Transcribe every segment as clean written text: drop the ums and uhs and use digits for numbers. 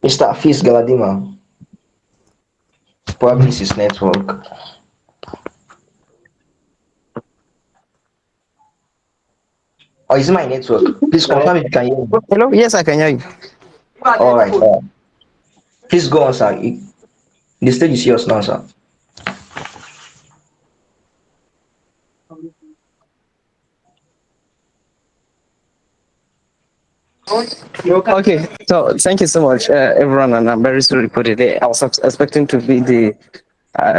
Mr. Hafiz Galadima. Probably it's his network. Or is it my network? Please confirm if you can hear me. Hello? Yes, I can hear you. Alright. Please go on, sir. The stage is yours now, sir. Okay, so thank you so much, everyone, and I'm very sorry for the day. I was expecting to be the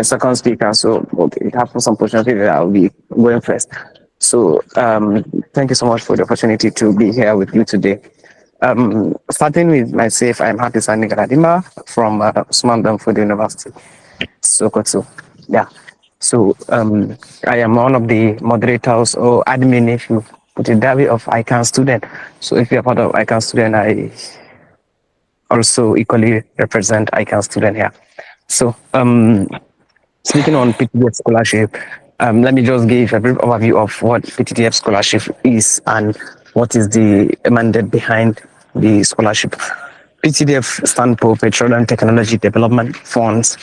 second speaker, so okay, it happens unfortunately that I'll be going first. So thank you so much for the opportunity to be here with you today. Starting with myself, I'm Hafiz Sani Galadima from Usman for the University, Sokoto. Yeah. So I am one of the moderators or admin, if you put it that way, of ICANN student. So if you're part of ICANN student, I also equally represent ICANN student here. So speaking on PTDF scholarship, let me just give a brief overview of what PTDF scholarship is and what is the mandate behind the scholarship. PTDF stands for Petroleum Technology Development Funds,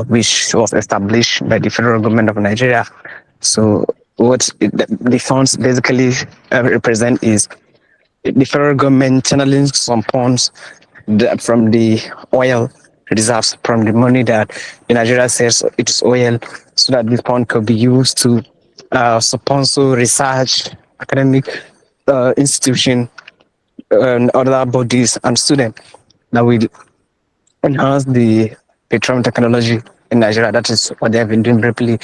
which was established by the federal government of Nigeria. So what the funds basically represent is the federal government channeling some funds from the oil reserves, from the money that Nigeria says it is oil, so that this fund could be used to sponsor research, academic institution, and other bodies and students that will enhance the petroleum technology in Nigeria. That is what they have been doing briefly.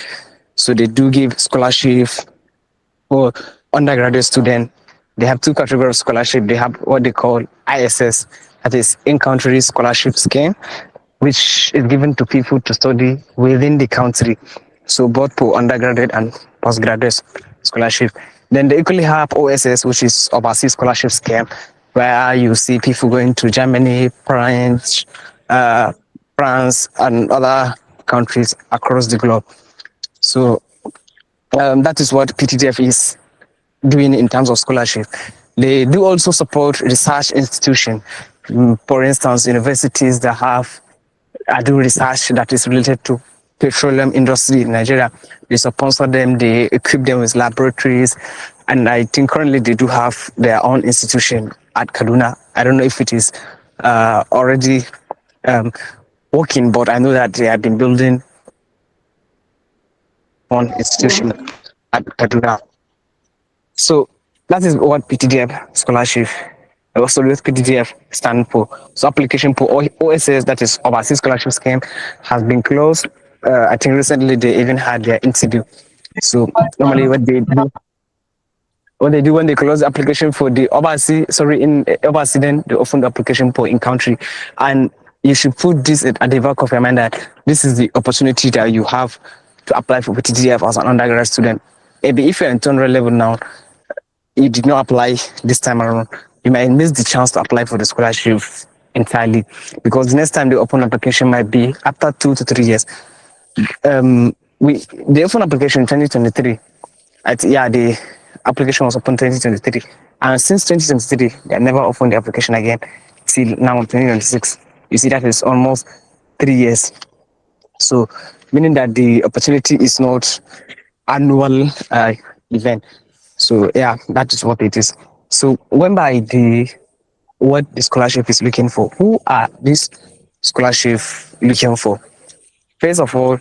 So they do give scholarship for undergraduate student. They have two categories of scholarship. They have what they call ISS, that is in-country scholarship scheme, which is given to people to study within the country. So both for undergraduate and postgraduate scholarship. Then they equally have OSS, which is overseas scholarship scheme, where you see people going to Germany, uh, France, and other countries across the globe. So that is what PTDF is doing in terms of scholarship. They do also support research institutions. For instance, universities that have do research that is related to petroleum industry in Nigeria. They sponsor them, they equip them with laboratories, and I think currently they do have their own institution at Kaduna. I don't know if it is already um, working, but I know that they have been building one institution at Kaduna. So that is what PTDF scholarship, also what PTDF stand for. So application for OSS, that is overseas scholarship scheme, has been closed. I think recently they even had their interview. So normally what they do when they close the application for the overseas, sorry, in overseas, then they open the application for in country. And you should put this at the back of your mind that this is the opportunity that you have to apply for PTDF as an undergraduate student. Maybe if you're in 200 level now, you did not apply this time around, you might miss the chance to apply for the scholarship entirely, because the next time the open application might be after 2 to 3 years. We the open application in 2023, the application was open 2023, and since 2023 they never opened the application again till now 2026. You see, that is almost 3 years. So meaning that the opportunity is not annual event. So yeah, that is what it is. So when by the what the scholarship is looking for, who are these scholarship looking for? First of all,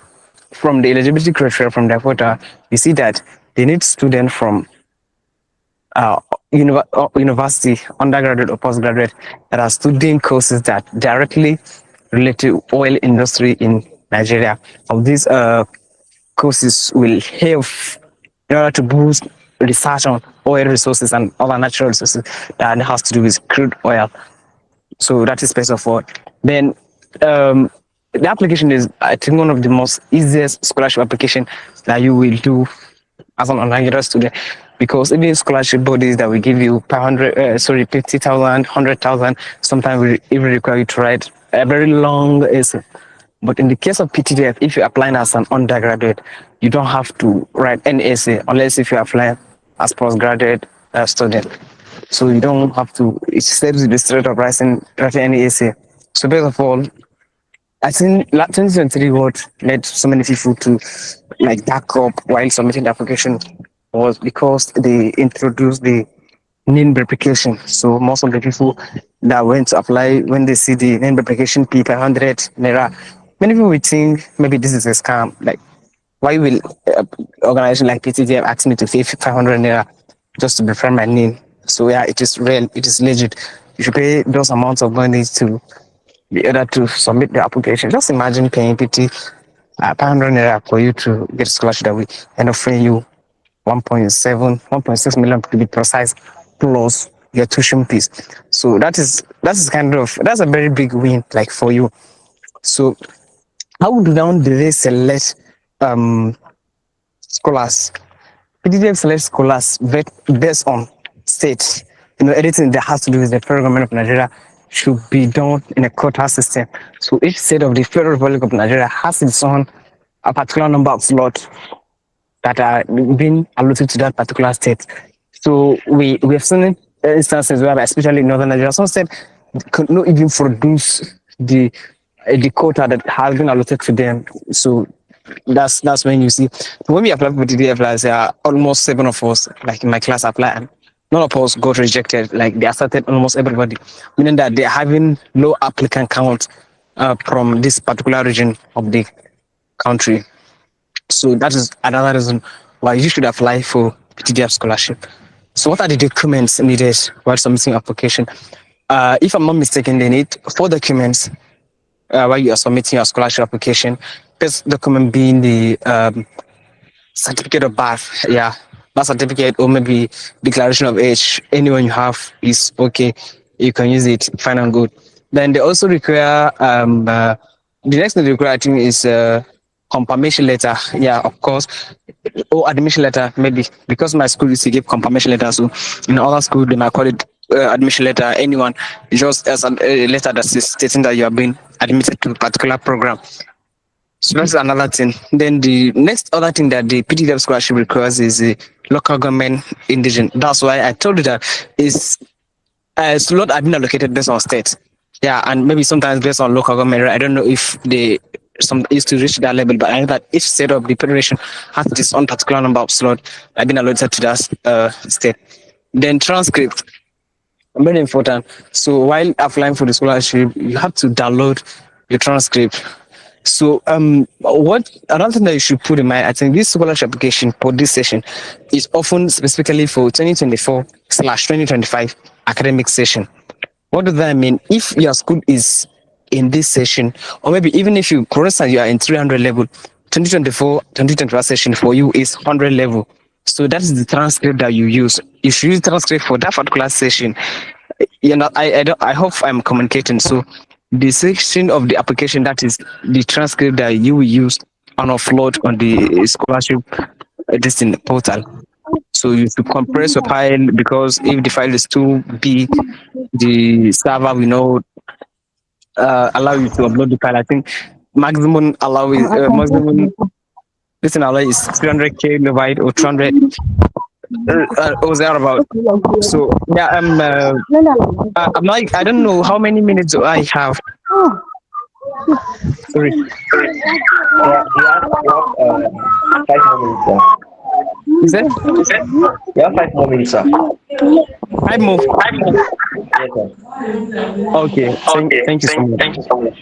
from the eligibility criteria from the quota, you see that they need students from uh, university, undergraduate or postgraduate, that are studying courses that directly relate to oil industry in Nigeria. Of these courses will help in order to boost research on oil resources and other natural resources that has to do with crude oil. So that is first of all. Then the application is, I think, one of the most easiest scholarship application that you will do as an undergraduate student, because even scholarship bodies that will give you 50,000, 100,000, sometimes we even require you to write a very long essay. But in the case of PTDF, if you're applying as an undergraduate, you don't have to write any essay unless if you're applying as postgraduate student. So you don't have to, it saves you the straight of writing any essay. So first of all, I think 2023 what led so many people to like back up while submitting the application was because they introduced the name verification. So most of the people that went to apply, when they see the name verification fee 500 naira, many people will think maybe this is a scam. Like, why will organization like PTDF ask me to pay 500 naira just to verify my name? So yeah, it is real, it is legit. You should pay those amounts of money to be able to submit the application. Just imagine paying PT 500 naira for you to get a scholarship that we end offering you 1.7, 1.6 million to be precise, plus your tuition fees. So that's kind of that's a very big win like for you. So how do now do they select um scholars? PTDF select scholars based on state. Anything that has to do with the federal government of Nigeria should be done in a quota system. So each state of the Federal Republic of Nigeria has its own a particular number of slots that are being allotted to that particular state. So we have seen instances where, especially in northern Nigeria, some state could not even produce the quota that has been allotted to them. So that's when you see when we apply for TDF, like, there are almost 7 of us, like in my class, apply, and none of us got rejected. Like they accepted almost everybody, meaning that they're having low applicant count from this particular region of the country. So that is another reason why you should apply for PTDF scholarship. So what are the documents needed while submitting application? If I'm not mistaken, they need 4 documents while you are submitting your scholarship application. First document being the certificate of birth, yeah, birth certificate, or maybe declaration of age. Anyone you have is okay. You can use it, fine and good. Then they also require the next thing they require, I think, is confirmation letter. Yeah, of course, or admission letter, maybe, because my school used to give confirmation letter. So in other school they might call it admission letter. Anyone, just as a letter that is stating that you have been admitted to a particular program. So that's another thing. Then the next other thing that the PTDF scholarship requires is the local government indigent. That's why I told you that is slot have been allocated based on state. Yeah, and maybe sometimes based on local government. I don't know if they some used to reach that level, but I know that each state of the federation has its own particular number of slot that have been allotted to that state. Then transcript, very important. So while applying for the scholarship, you have to download your transcript. So what another thing that you should put in mind, I think this scholarship application for this session is often specifically for 2024/2025 academic session. What does that mean? If your school is in this session, or maybe even if you, for instance, you are in 300 level, 2024/2025 session for you is 100 level. So that is the transcript that you use. You should use transcript for that particular session. I hope I'm communicating. So the section of the application that is the transcript that you will use and upload on the scholarship this in the portal. So you should compress your file, because if the file is too big, the server will not allow you to upload the file. I think maximum listen allow is 300 kilobyte or 200 or thereabout. So yeah, I'm like, I don't know how many minutes do I have. Sorry, Yeah, you have 5 more minutes, sir. is it You have 5 more minutes, sir. 5 more? Yes, sir. Okay, thank you so much.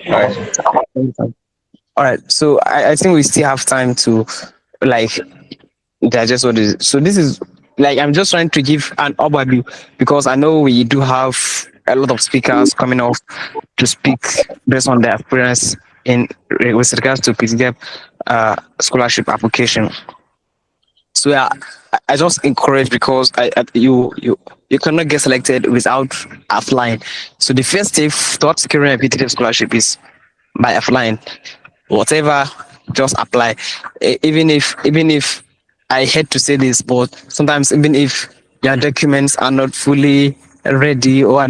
All right, sir. All right, so I think we still have time to like digest what is. So this is like I'm just trying to give an overview, because I know we do have a lot of speakers coming off to speak based on their experience in with regards to PTDF scholarship application. So yeah, I just encourage, because you cannot get selected without applying. So the first step towards securing a PTDF scholarship is by applying. Whatever, just apply. Even if I hate to say this, but sometimes even if your documents are not fully ready, or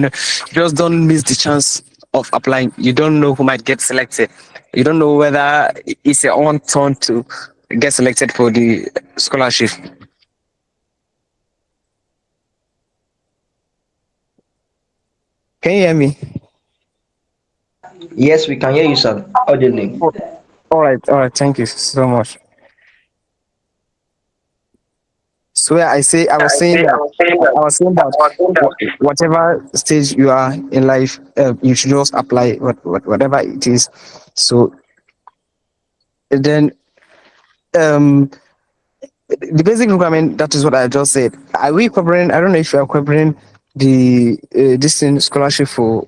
just don't miss the chance of applying. You don't know who might get selected. You don't know whether it's your own turn to get selected for the scholarship. Can you hear me? Yes, we can hear you, sir. Audibly. Oh, all right. Thank you so much. So yeah, I was saying that whatever stage you are in life, you should just apply whatever it is. So then, um, the basic requirement, that is what I just said. Are we covering? I don't know if you are covering the this thing scholarship for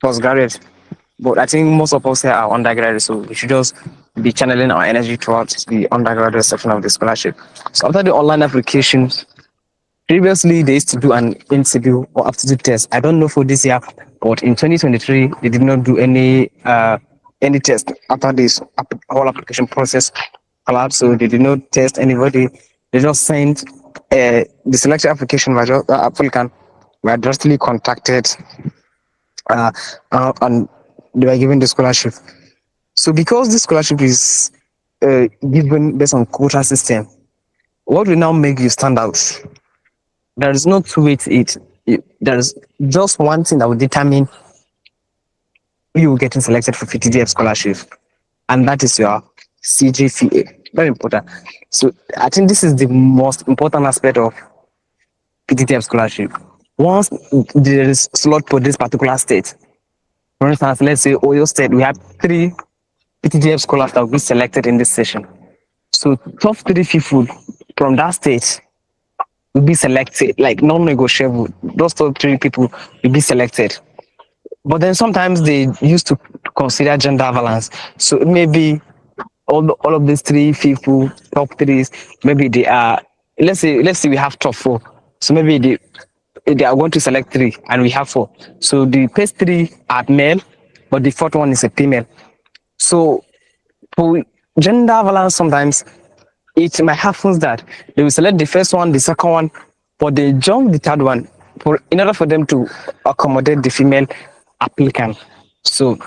postgraduate, but I think most of us here are undergraduate, so we should just be channeling our energy towards the undergraduate section of the scholarship. So after the online application, previously, they used to do an interview or aptitude test. I don't know for this year, but in 2023, they did not do any test after this whole application process collapsed. So they did not test anybody. They just sent the selection application by applicant were directly contacted, uh, and they were given the scholarship. So because this scholarship is given based on quota system, what will now make you stand out? There is no two way to it. There's just one thing that will determine you getting selected for PTDF scholarship, and that is your CGPA. Very important. So I think this is the most important aspect of PTDF scholarship. Once there is slot for this particular state, for instance, let's say Oyo State, we have three PTDF scholars that will be selected in this session. So top three people from that state will be selected, like non-negotiable. Those top three people will be selected. But then sometimes they used to consider gender balance. So maybe all of these three people, top threes, maybe they are, let's say we have top four. So maybe they are going to select three and we have four. So the first three are male, but the fourth one is a female. So for gender balance, sometimes it might happen that they will select the first one, the second one, but they jump the third one for in order for them to accommodate the female applicant. So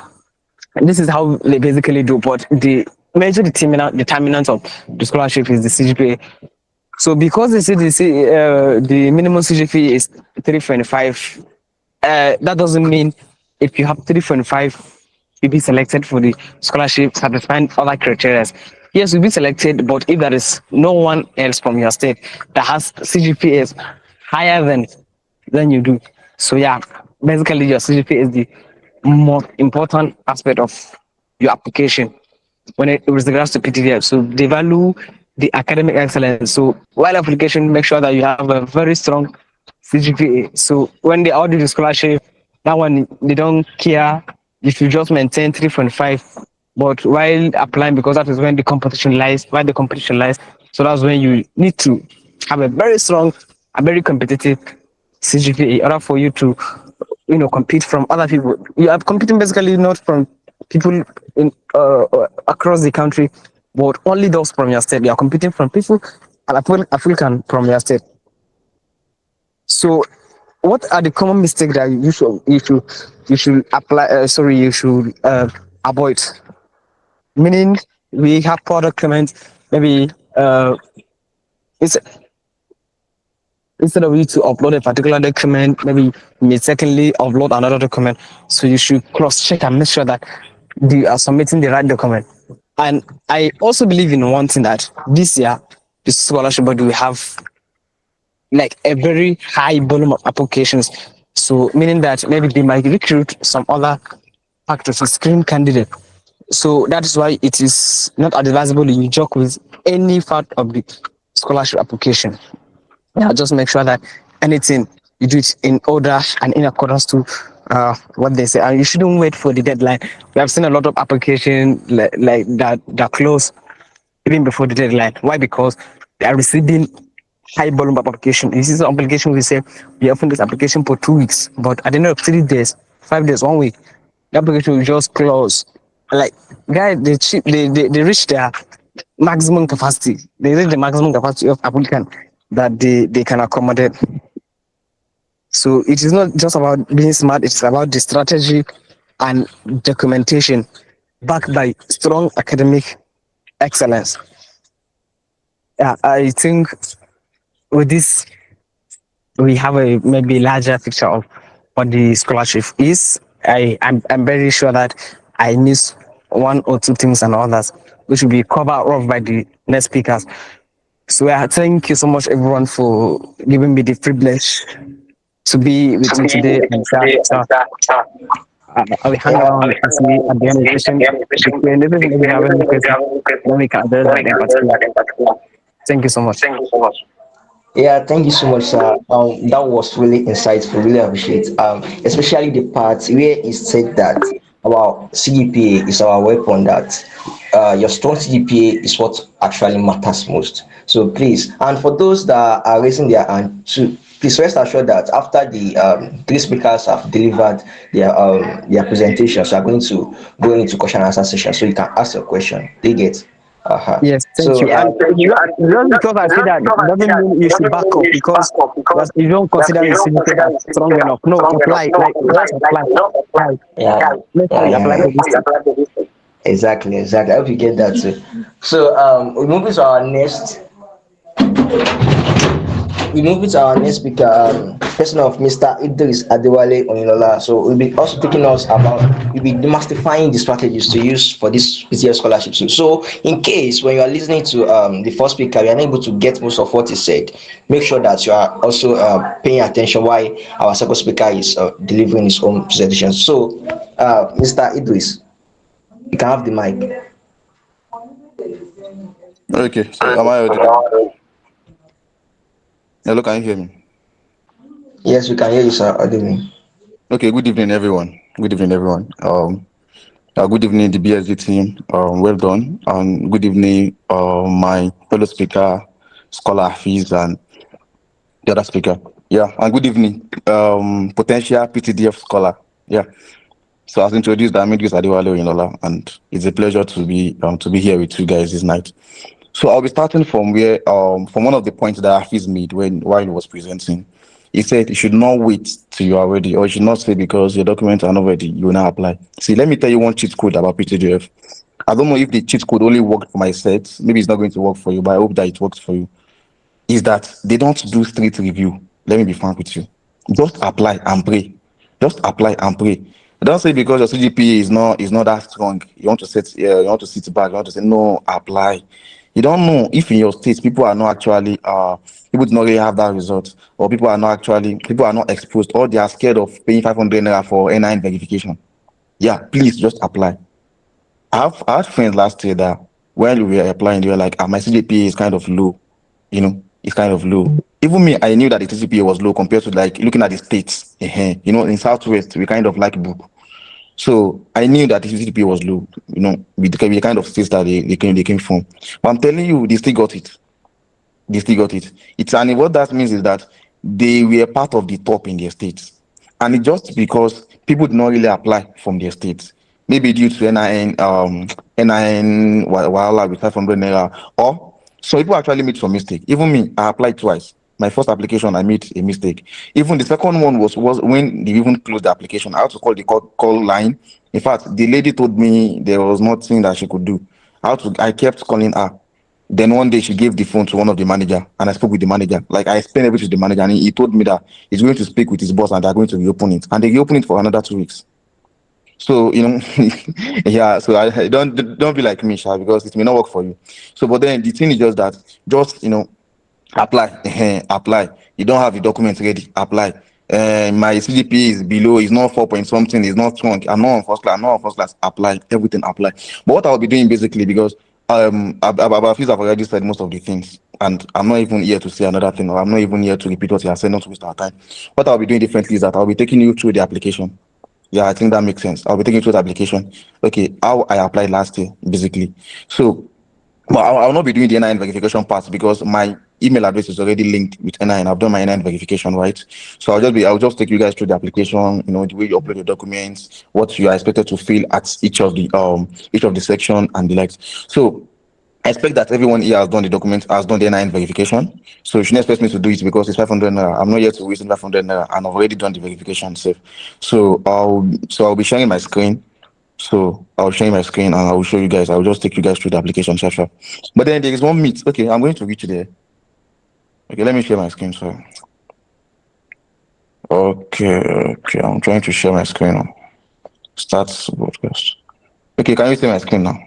this is how they basically do. But the major determinant of the scholarship is the CGPA. So because they say the minimum CGPA is 3.5, that doesn't mean if you have 3.5, you'll be selected for the scholarship satisfying other criteria. Yes, you'll be selected, but if there is no one else from your state that has CGPAs higher than you do, so yeah, basically your CGPA is the most important aspect of your application when it with regards to PTDF. So they value the academic excellence. So while application, make sure that you have a very strong CGPA. So when they audit the scholarship, that one they don't care if you just maintain 3.5. But while applying, because that is when the competition lies, where the competition lies. So that's when you need to have a very strong, a very competitive CGPA in order for you to, compete from other people. You are competing basically not from people in across the country, but only those from your state. You are competing from people and African from your state. So, what are the common mistakes that you should apply? You should avoid. Meaning, we have poor documents. Maybe it's instead of you to upload a particular document, maybe you mistakenly upload another document. So you should cross check and make sure that you are submitting the right document. And I also believe in one thing that this year, the scholarship body will have like a very high volume of applications. So meaning that maybe they might recruit some other actors to screen candidate. So that is why it is not advisable you joke with any part of the scholarship application. Yeah, just make sure that anything you do it in order and in accordance to what they say, and you shouldn't wait for the deadline. We have seen a lot of application like that close even before the deadline. Why? Because they are receiving high volume of application. This is an application we say we open this application for 2 weeks, but at the end of 3 days, 5 days, 1 week, the application will just close. Like guys, they reach their maximum capacity. They reach the maximum capacity of applicant that they can accommodate. So it is not just about being smart, it's about the strategy and documentation backed by strong academic excellence. Yeah, I think with this we have a maybe larger picture of what the scholarship is. I'm very sure that I miss one or two things and others, which will be covered off by the next speakers. So thank you so much, everyone, for giving me the privilege to be with you today. And so, I will hang around and see at the end of the session the Q&A. If we have any questions, then we can address that in particular. Thank you so much. Yeah, thank you so much, sir. That was really insightful. Really appreciate. Especially the part where it said that our CGPA is our weapon. That your strong CGPA is what actually matters most. So please, and for those that are raising their hand, to please rest assured that after the three speakers have delivered their presentations, we are going to go into question and answer session, so you can ask your question. They get. Uh-huh. Yes, thank So you. And just because I say that doesn't mean you should back up because you don't consider your certificate as strong enough. No, apply. Like just apply. Apply. yeah, Make sure yeah, you apply yeah, for this thing. exactly, exactly. I hope you get that too. So we move to our next. We move to our next speaker, person of Mr. Idris Adewale Oyinlola. So we'll be also taking us about we'll be demystifying the strategies to use for this PTDF scholarship. So in case when you are listening to the first speaker, you are not able to get most of what he said, make sure that you are also paying attention while our second speaker is delivering his own presentation. So Mr. Idris, you can have the mic. Okay, so am I audible? Hello, can you hear me? Yes, we can hear you, sir. Adewale. Okay, good evening, everyone. Good evening, everyone. Good evening, the BSG team. Well done. Good evening, my fellow speaker, scholar Hafiz, and the other speaker. Yeah, and good evening, potential PTDF scholar. Yeah. So as introduced, I'm Idris Adewale Oyinlola, and it's a pleasure to be here with you guys this night. So I'll be starting from where from one of the points that Hafiz made while he was presenting. He said you should not wait till you are ready, or you should not say because your documents are not ready, you will not apply. See, let me tell you one cheat code about PTDF. I don't know if the cheat code only worked for my set. Maybe it's not going to work for you, but I hope that it works for you. Is that they don't do street review. Let me be frank with you. Just apply and pray. Just apply and pray. Don't say because your CGPA is not that strong. You want to you want to sit back. You want to say no, apply. You don't know if in your state people are not actually people do not really have that result, or people are not exposed, or they are scared of paying 500 naira for NIN verification. Yeah, please just apply. I had friends last year that when we were applying, they were like, my CGPA is kind of low. It's kind of low. Even me, I knew that the CGPA was low compared to like looking at the states. In Southwest, we kind of like book. So I knew that the CGPA was low, with the kind of states that they came from. But I'm telling you, they still got it. They still got it. And what that means is that they were part of the top in their states. And it's just because people did not really apply from their states. Maybe due to NIN wahala with 500 naira. Or so people actually made some mistake. Even me, I applied twice. My first application, I made a mistake. Even the second one was when they even closed the application. I had to call the call line. In fact, the lady told me there was nothing that she could do. I kept calling her. Then one day she gave the phone to one of the manager, and I spoke with the manager. Like I explained everything to the manager, and he told me that he's going to speak with his boss and they're going to reopen it. And they reopen it for another 2 weeks. So yeah. So I don't be like me, Sha, because it may not work for you. So, but then the thing is just that, apply, apply. You don't have the documents ready, apply. My CGPA is below, it's not 4 point something, it's not strong. I'm not on first class, apply, everything apply. But what I'll be doing basically, because Hafiz have already said most of the things, and I'm not even here to say another thing, or I'm not even here to repeat what he has said, not to waste our time. What I'll be doing differently is that I'll be taking you through the application. Yeah, I think that makes sense. I'll be taking you through the application. Okay, how I applied last year, basically. So, but I'll not be doing the NIN verification part because my email address is already linked with NIN. I've done my NIN verification, right? So I'll just take you guys through the application, the way you upload your documents, what you are expected to fill at each of the section and the likes. So I expect that everyone here has done the NIN verification. So you shouldn't expect me to do it because it's 500 naira. I'm not here to waste 500 naira, and I've already done the verification safe. So I'll be sharing my screen. So I'll share my screen and I will show you guys. I'll just take you guys through the application session. But then there is one meet. Okay, I'm going to reach there. Okay, let me share my screen. Okay, I'm trying to share my screen now. Start broadcast. Okay, can you see my screen now?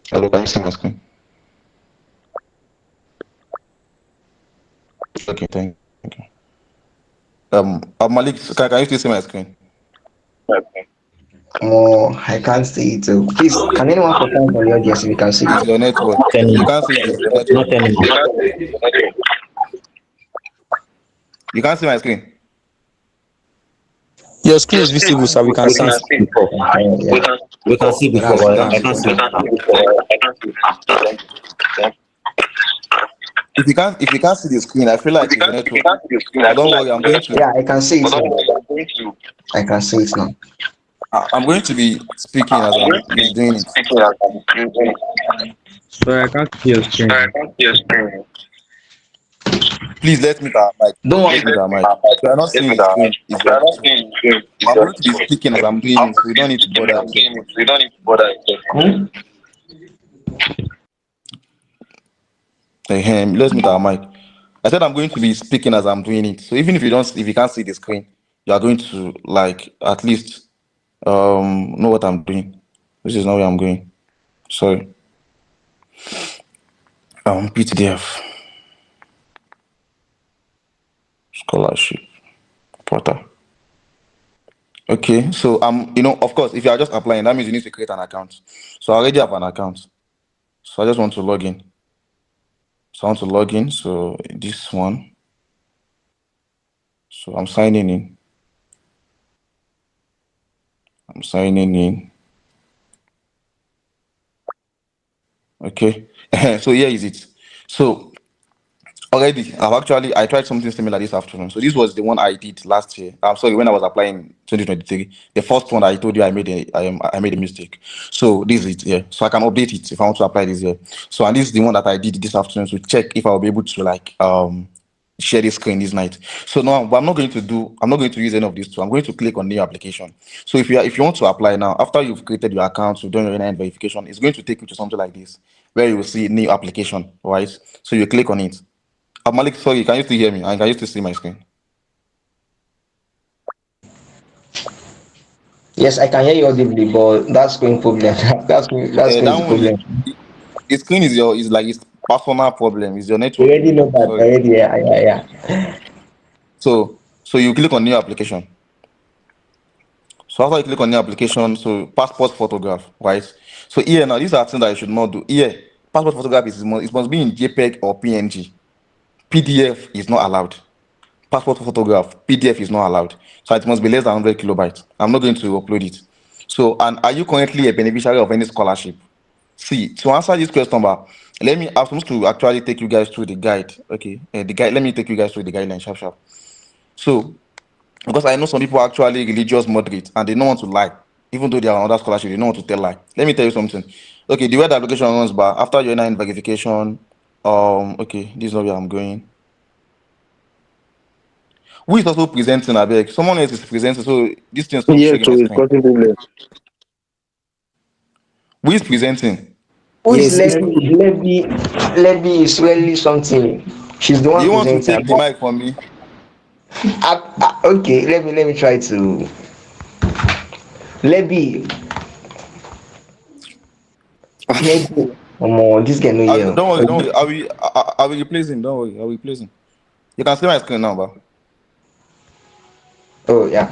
Hello, can you see my screen? Okay, thank you. Malik, can you still see my screen? Oh, I can't see it. So please, can anyone confirm from the audience if you can see It's it? your network. Not If you anymore. can't see it, it's your Not network. anymore. You can't see my screen. Your screen is visible, sir. We can We see can it. see before. Yeah, We can see before, that's but I that's can't good. see now. If you can't see the screen, I feel like it's your network. But don't worry, Yeah, I can see it now. I can see it now. I'm going to be speaking as I'm doing it. Sorry, I can't see your screen. Please let me that mic. Don't Let me worry. that mic. If you are not seeing the screen, it's your network. But I'm going to be speaking as I'm doing it, so you don't need to bother yourself much. Hmm? Let's mute our mic. I said I'm going to be speaking as I'm doing it. So even if you can't see the screen, you are going to like at least know what I'm doing. This is not where I'm going. Sorry. PTDF scholarship portal. Okay, so of course, if you are just applying, that means you need to create an account. So I already have an account. So I just want to log in. So I want to log in. So this one. So I'm signing in. Okay. So here is it. So already, I tried something similar this afternoon. So this was the one I did last year. I'm sorry, when I was applying 2023, the first one I told you I made a mistake. So this is it. Yeah. So I can update it if I want to apply this year. So and this is the one that I did this afternoon to check if I will be able to like share this screen this night. So now, but I'm not going to use any of these two. I'm going to click on new application. So if you want to apply now, after you've created your account, you've done your NIN verification, it's going to take you to something like this, where you will see new application, right? So you click on it. Malik, sorry, can you still hear me? And can you still see my screen? Yes, I can hear you audibly, but that's going problem. That's going That to one, problem. the screen is like it's personal problem. It's your You network. already know that Sorry. already. Yeah, yeah, yeah. So you click on new application. So after you click on new application, so passport photograph, right? So here now, these are things that you should not do. Here, passport photograph it must be in JPEG or PNG. PDF is not allowed. Passport photograph, PDF is not allowed. So it must be less than 100 kilobytes. I'm not going to upload it. So, and are you currently a beneficiary of any scholarship? See, to answer this question, I'm supposed to actually take you guys through the guide. Okay, the guide. Let me take you guys through the guideline, sharp, sharp. So, because I know some people are actually religious moderate and they don't want to lie, even though they are on other scholarship, they don't want to tell lie. Let me tell you something. Okay, the way the application runs, but after your NIN verification, okay, this is not where I'm going. Who is also presenting, I beg? Someone else is presenting, so this thing stops Yes, sharing so my it's screen. causing problem. Who is presenting? Who is Yes, it's Lebby? Lebby is really something. She's the Do one you want to presenting. take the mic from me? Okay, let me try to. Lebby, Lebby. This guy no here. Don't worry, don't worry. I will replace him. Don't worry, I will replace him. You can see my screen now, but Oh yeah.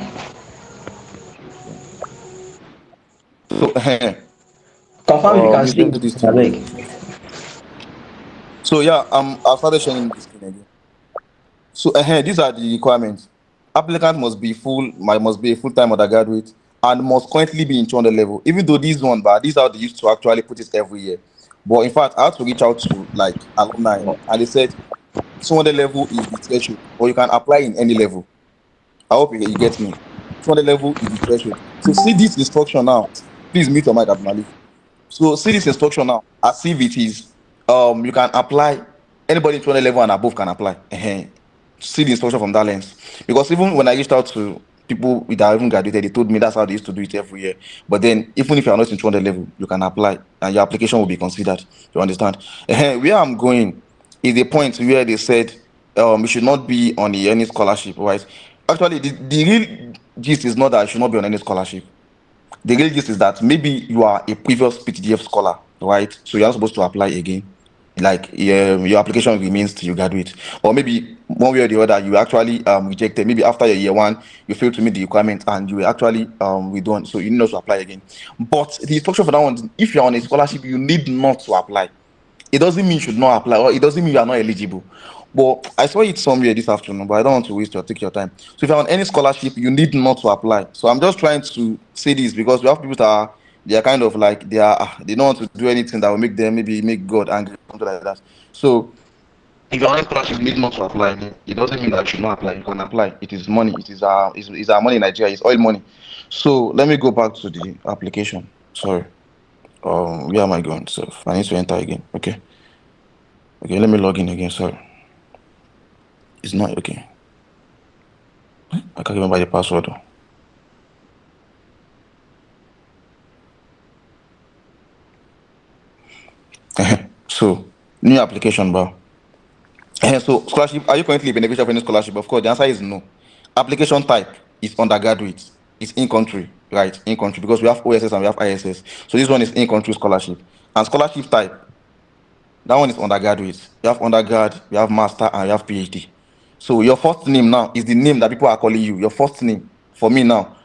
so Confirm if you can please see let me do it. this thing again. Abeg. So yeah, I started sharing the screen again. So these are the requirements. Applicant must be a full-time undergraduate and must currently be in 200 level. Even though these are how they used to actually put it every year. But in fact, I had to reach out to like alumni, and they said 200 level is the threshold, or you can apply in any level. I hope you get me. 200 level is the threshold. So see this instruction now. Please mute your mic, Abdul. So see this instruction now, as if it is you can apply, anybody 200 level and above can apply. See the instruction from that lens. Because even when I reached out to people that even graduated, they told me that's how they used to do it every year. But then even if you're not in 200 level, you can apply and your application will be considered. You understand? Where I'm going is the point where they said you should not be on any scholarship, right? actually the real gist is not that I should not be on any scholarship. The real gist is that maybe you are a previous PTDF scholar, right? So you're not supposed to apply again. Like your application remains till you graduate, or maybe one way or the other you actually rejected. Maybe after your year one, you failed to meet the requirement and you were actually withdrawn, so you need not to apply again. But the instruction for that one, if you're on a scholarship, you need not to apply. It doesn't mean you should not apply, or it doesn't mean you are not eligible. But I saw it somewhere this afternoon, but I don't want to waste or take your time. So if you're on any scholarship, you need not to apply. So I'm just trying to say this because we have people that they are kind of like they don't want to do anything that will make them maybe make God angry, something like that. So if you're on a scholarship, you need not to apply. It doesn't mean that you should not apply. You can apply. It is money. It's our money in Nigeria. It's oil money. So let me go back to the application. Sorry. Where am I going? So I need to enter again. Okay. Okay, let me log in again. Sorry. It's not okay. I can't remember the password. So, new application, bro. So, scholarship, are you currently a beneficiary of any scholarship? Of course, the answer is no. Application type is undergraduate. It's in country, right? In country, because we have OSS and we have ISS. So, this one is in country scholarship. And scholarship type, that one is undergraduate. You have undergrad, you have master, and you have PhD. So your first name now is the name that people are calling you. Your first name for me now.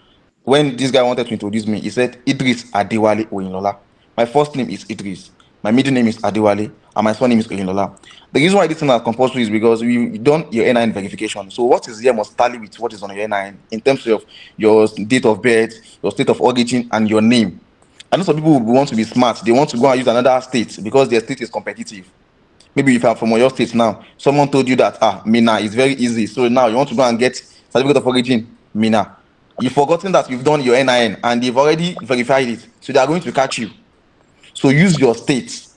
When this guy wanted to introduce me, he said Idris Adewale Oyinlola. My first name is Idris. My middle name is Adewale, and my surname is Oyinlola. The reason why this thing is compulsory is because we done your NIN verification. So what is here must tally with what is on your NIN in terms of your date of birth, your state of origin, and your name. I know some people who want to be smart. They want to go and use another state because their state is competitive. Maybe if I'm from your state now, someone told you that Minna is very easy. So now you want to go and get certificate of origin, Minna. You've forgotten that you've done your NIN and they've already verified it. So they are going to catch you. So use your state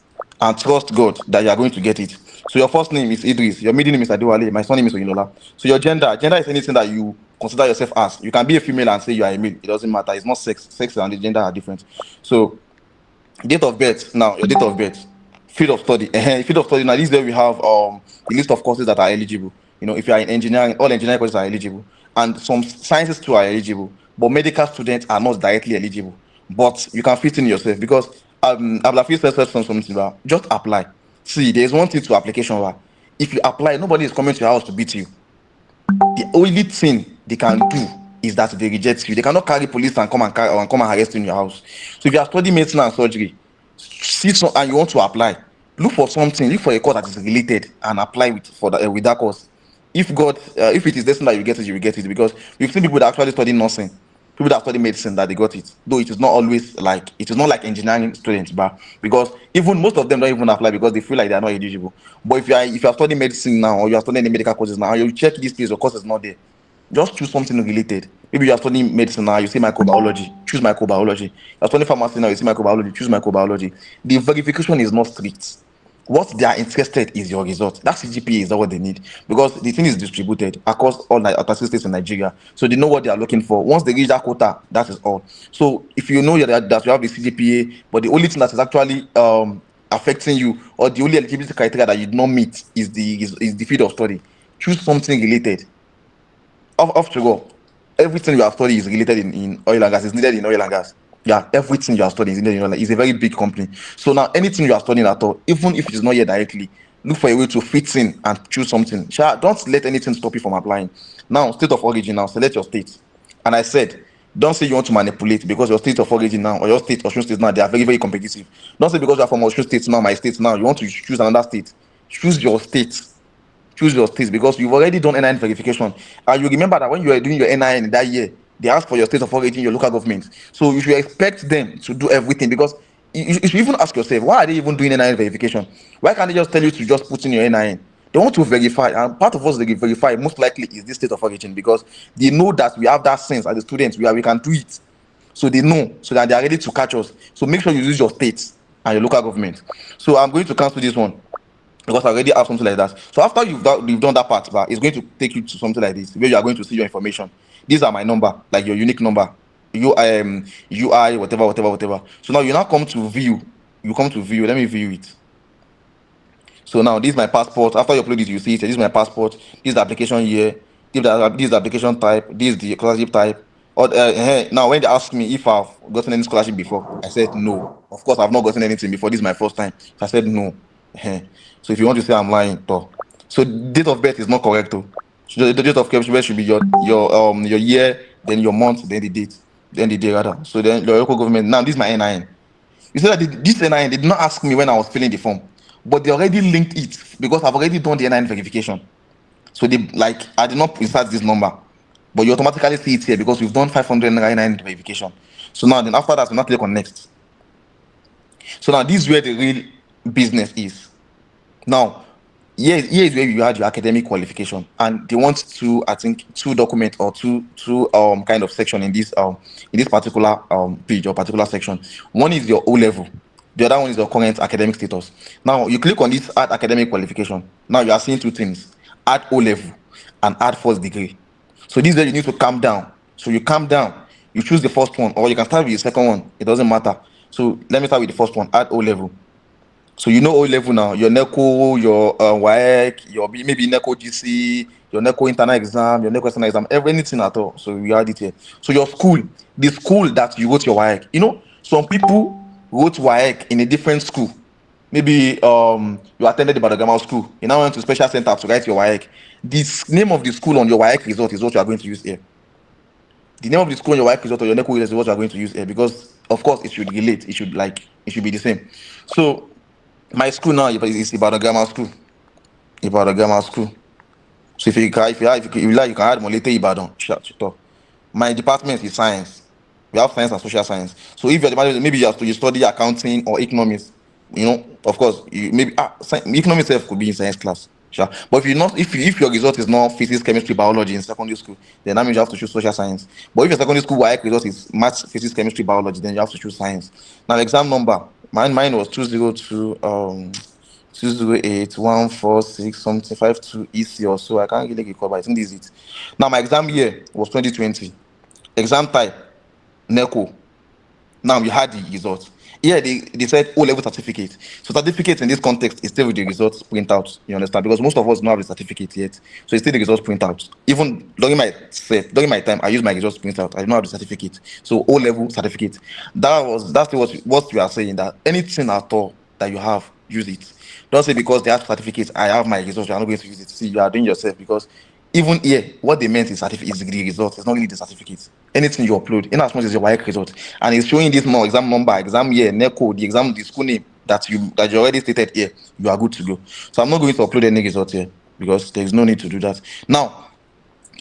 and trust God that you are going to get it. So your first name is Idris, your middle name is Adewale, my surname is Oyinlola. So your gender is anything that you consider yourself as. You can be a female and say you are a male. It doesn't matter. It's not sex. Sex and the gender are different. So date of birth now, your date of birth. Field of study. Field of study. Now, this is where we have the list of courses that are eligible. You know, if you are in engineering, all engineering courses are eligible, and some sciences too are eligible. But medical students are not directly eligible. But you can fit in yourself because Ablafi says something about just apply. See, there is one thing to application. If you apply, nobody is coming to your house to beat you. The only thing they can do is that they reject you. They cannot carry police and come and arrest you in your house. So if you are studying medicine and surgery, see some, and you want to apply, look for something, look for a course that is related and apply with that course. If it is destined that you get it, you will get it, because we've seen people that actually study nursing, people that study medicine that they got it, though it is not like engineering students, but because even most of them don't even apply because they feel like they are not eligible. But if you are studying medicine now, or you are studying any medical courses now, and you check this place, your course is not there, just choose something related. Maybe you are studying medicine now, you see microbiology, choose microbiology. You are studying pharmacy now, you see microbiology, choose microbiology. The verification is not strict. What they are interested is your result. That CGPA is not what they need, because the thing is distributed across all 36 states in Nigeria. So they know what they are looking for. Once they reach that quota, that is all. So if you know that you have the CGPA, but the only thing that is actually affecting you, or the only eligibility criteria that you do not meet is the field of study, choose something related. After all, everything you are studying is related in oil and gas, is needed in oil and gas. Yeah, everything you are studying is needed in oil and gas. It's a very big company. So now anything you are studying at all, even if it is not here directly, look for a way to fit in and choose something. Don't let anything stop you from applying. Now, state of origin now, select your state. And I said, don't say you want to manipulate because your state of origin now, or your state, Osun State now, they are very, very competitive. Don't say because you are from Osun State now, my state now, you want to choose another state. Choose your state. Choose your state, because you've already done NIN verification. And you remember that when you were doing your NIN that year, they asked for your state of origin, your local government. So you should expect them to do everything, because you should even ask yourself, why are they even doing NIN verification? Why can't they just tell you to just put in your NIN? They want to verify, and part of us they verify most likely is this state of origin, because they know that we have that sense as a student, we can do it. So they know, so that they are ready to catch us. So make sure you use your state and your local government. So I'm going to cancel this one, because I already have something like that. So after you've done that part, but it's going to take you to something like this, where you are going to see your information. These are my number, like your unique number, UI, whatever. So now you now come to view. You come to view. Let me view it. So now this is my passport. After you upload it, you see it. This is my passport. This is the application here. If that this is the application type, this is the scholarship type. Or now when they ask me if I've gotten any scholarship before, I said no. Of course, I've not gotten anything before. This is my first time. So I said no. So if you want to say I'm lying, though. So date of birth is not correct though. So the date of birth should be your year, then your month, then the date, then the day rather. So then your local government. Now this is my NIN. You said that this NIN, they did not ask me when I was filling the form, but they already linked it because I've already done the NIN verification. So they like I did not insert this number, but you automatically see it here because we've done 599 verification. So now then after that, we now click on next. So now this is where the real business is. Now, here is where you had your academic qualification, and they want two, I think, two documents or two kind of section in this particular page or particular section. One is your O level, the other one is your current academic status. Now you click on this add academic qualification. Now you are seeing two things: add O level and add first degree. So this is where you need to calm down. So you calm down, you choose the first one, or you can start with the second one. It doesn't matter. So let me start with the first one: add O level. So you know O level now, your NECO, your WAEC, your maybe NECO GC, your NECO internal exam, your NECO external exam, anything at all. So we add it here. So your school, the school that you wrote your WAEC, some people wrote WAEC in a different school. Maybe you attended the Babagari school, you now went to special center to write your WAEC. The name of the school on your WAEC result is what you are going to use here. The name of the school on your WAEC result or your NECO is what you are going to use here because of course it should relate, it should be the same. So my school now is Babagari school. Babagari school. So if you like, you can add Molete Ibadan. Sure. My department is science. We have science and social science. So if you're maybe you study accounting or economics, of course, maybe economics itself could be in science class. Sure. But if your result is not physics, chemistry, biology in secondary school, then that means you have to choose social science. But if your secondary school WAEC result is maths, physics, chemistry, biology, then you have to choose science. Now exam number, mine was 202 208 146 something 52 EC or so. I can't really recall, but I think this is it. Now my exam year was 2020. Exam type, NECO. Now you had the results. Here they said O level certificate. So certificate in this context is still with the results printout. You understand? Because most of us don't have the certificate yet. So it's still the results printout. Even during my time, I used my results printout. I don't have the certificate. So O level certificate. That's what we are saying, that anything at all that you have, use it. Don't say because they have certificates, I have my results, you are not going to use it. See, you are doing yourself because even here, what they meant is certificate is the result. It's not really the certificate. Anything you upload, in as much as your WAEC result, and it's showing this more exam number, exam year, NECO, the school name that you already stated here, you are good to go. So I'm not going to upload any results here because there is no need to do that. Now,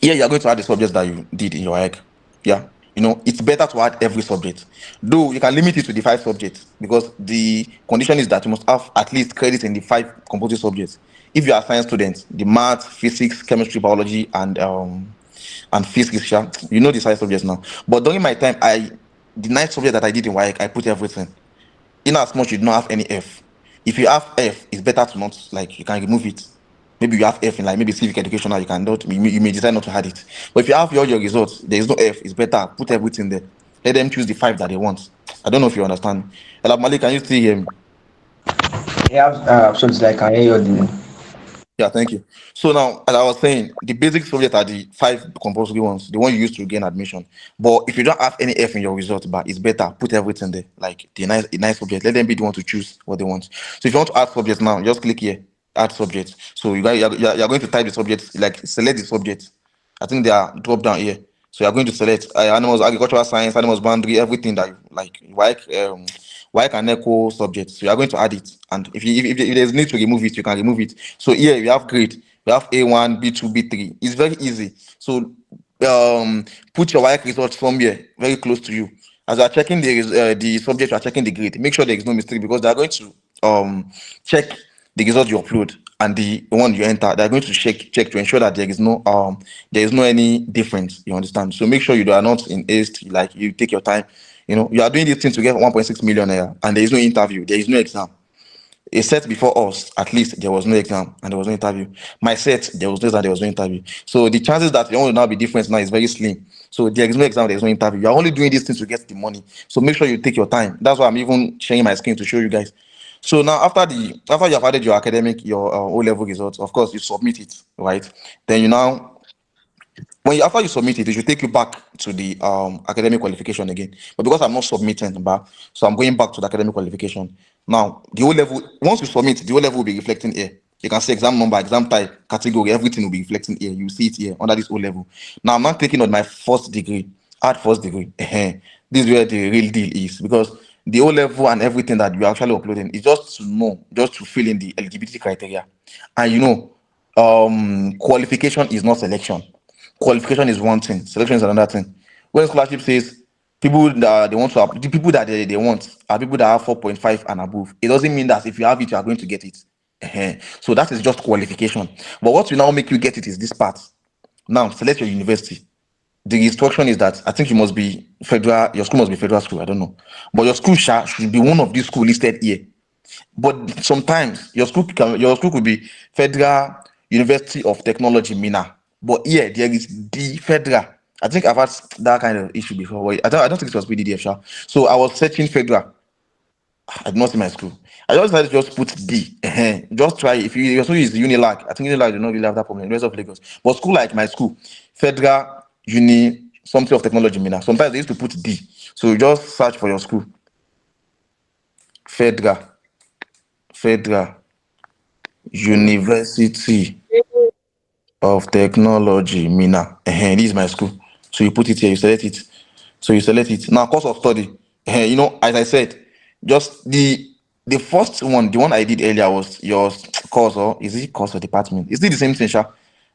here you are going to add the subjects that you did in your WAEC. Yeah. It's better to add every subject. Though you can limit it to the 5 subjects because the condition is that you must have at least credit in the 5 compulsory subjects. If you are a science student, the math, physics, chemistry, biology, and physics, you know the science subjects now. But during my time, the 9 subject that I did in WAEC, I put everything. In as much you do not have any F. If you have F, it's better to not, you can remove it. Maybe you have F in maybe civic education, you cannot, you may decide not to add it. But if you have all your results, there is no F, it's better, put everything there. Let them choose the 5 that they want. I don't know if you understand. Malik, can you still hear me? Yeah, absolutely. I can hear you. Yeah, thank you. So now, as I was saying, the basic subjects are the 5 compulsory ones, the one you use to gain admission. But if you don't have any F in your result, but it's better, put everything there, like the nice subject. Let them be the one to choose what they want. So if you want to add subjects now, just click here, add subjects. So you're going to type the subjects, select the subject. I think they are drop down here. So you're going to select animals, agricultural science, animals boundary, everything that you like, WAEC and NECO subjects. So you are going to add it. And if there's need to remove it, you can remove it. So here we have grade. We have A1, B2, B3. It's very easy. So put your WAEC results from here, very close to you. As you are checking the subject, you are checking the grade. Make sure there is no mistake because they are going to check the result you upload and the one you enter. They're going to check to ensure that there is no any difference. You understand? So make sure you are not in haste. You take your time. You are doing this thing to get 1.6 million naira, and there is no interview, there is no exam. A set before us, at least there was no exam and there was no interview. My set, there was no exam, there was no interview. So the chances that you will now be different now is very slim. So there is no exam, there is no interview. You are only doing these things to get the money. So make sure you take your time. That's why I'm even sharing my screen to show you guys. So now after you have added your academic, your O level results, of course you submit it, right? Then you now After you submit it, it should take you back to the academic qualification again. But because I'm not submitting, so I'm going back to the academic qualification. Now, the O level, once you submit, the O level will be reflecting here. You can see exam number, exam type, category, everything will be reflecting here. You see it here under this O level. Now, I'm not taking on my first degree, add first degree. This is where the real deal is, because the O level and everything that you're actually uploading is just to know, just to fill in the eligibility criteria. And qualification is not selection. Qualification is one thing, selection is another thing. When scholarship says people that they want to the people that they want are people that have 4.5 and above, it doesn't mean that if you have it, you are going to get it. So that is just qualification. But what will now make you get it is this part. Now, select your university. The instruction is that I think you must be federal, your school must be federal school, I don't know. But your school should be one of these schools listed here. But sometimes your school could be Federal University of Technology, Minna. But here there is the federal. I think I've had that kind of issue before. I don't think it was PTDF. So I was searching federal. I did not see my school. I just decided to just put D. Just try. If your school is Unilag, I think Unilag do not really have that problem in the rest of Lagos. But school like my school, Federal Uni something of Technology, Minna. Sometimes they used to put D. So you just search for your school. Federal University of Technology, Minna. This is my school. So you put it here, you select it. So you select it. Now, course of study. As I said, just the first one, the one I did earlier was your course, or is it course or department? Is it the same thing, Sha?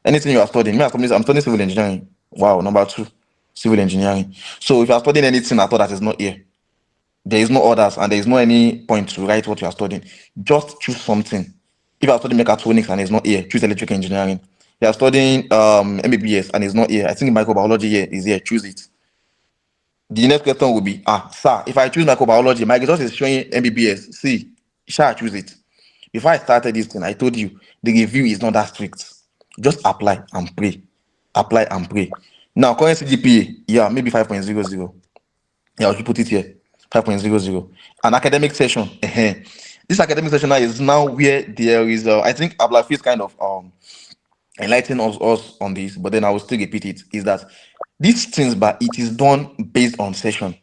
Anything you are studying? I'm studying civil engineering. Wow, number 2, civil engineering. So if you are studying anything at all that is not here, there is no others, and there is no any point to write what you are studying. Just choose something. If you are studying mechatronics and it's not here, choose electrical engineering. You are studying MBBS and it's not here, I think microbiology here is here, choose it. The next question will be, sir, if I choose microbiology, my result is showing MBBS. See, shall I choose it? Before I started this thing, I told you the review is not that strict. Just apply and pray. Apply and pray. Now, current CGPA, maybe 5.00. Yeah, I'll put it here. 5.00. An academic session. This academic session is now where there is, I think Hafiz kind of enlighten us on this, but then I will still repeat it, is that these things, but it is done based on session.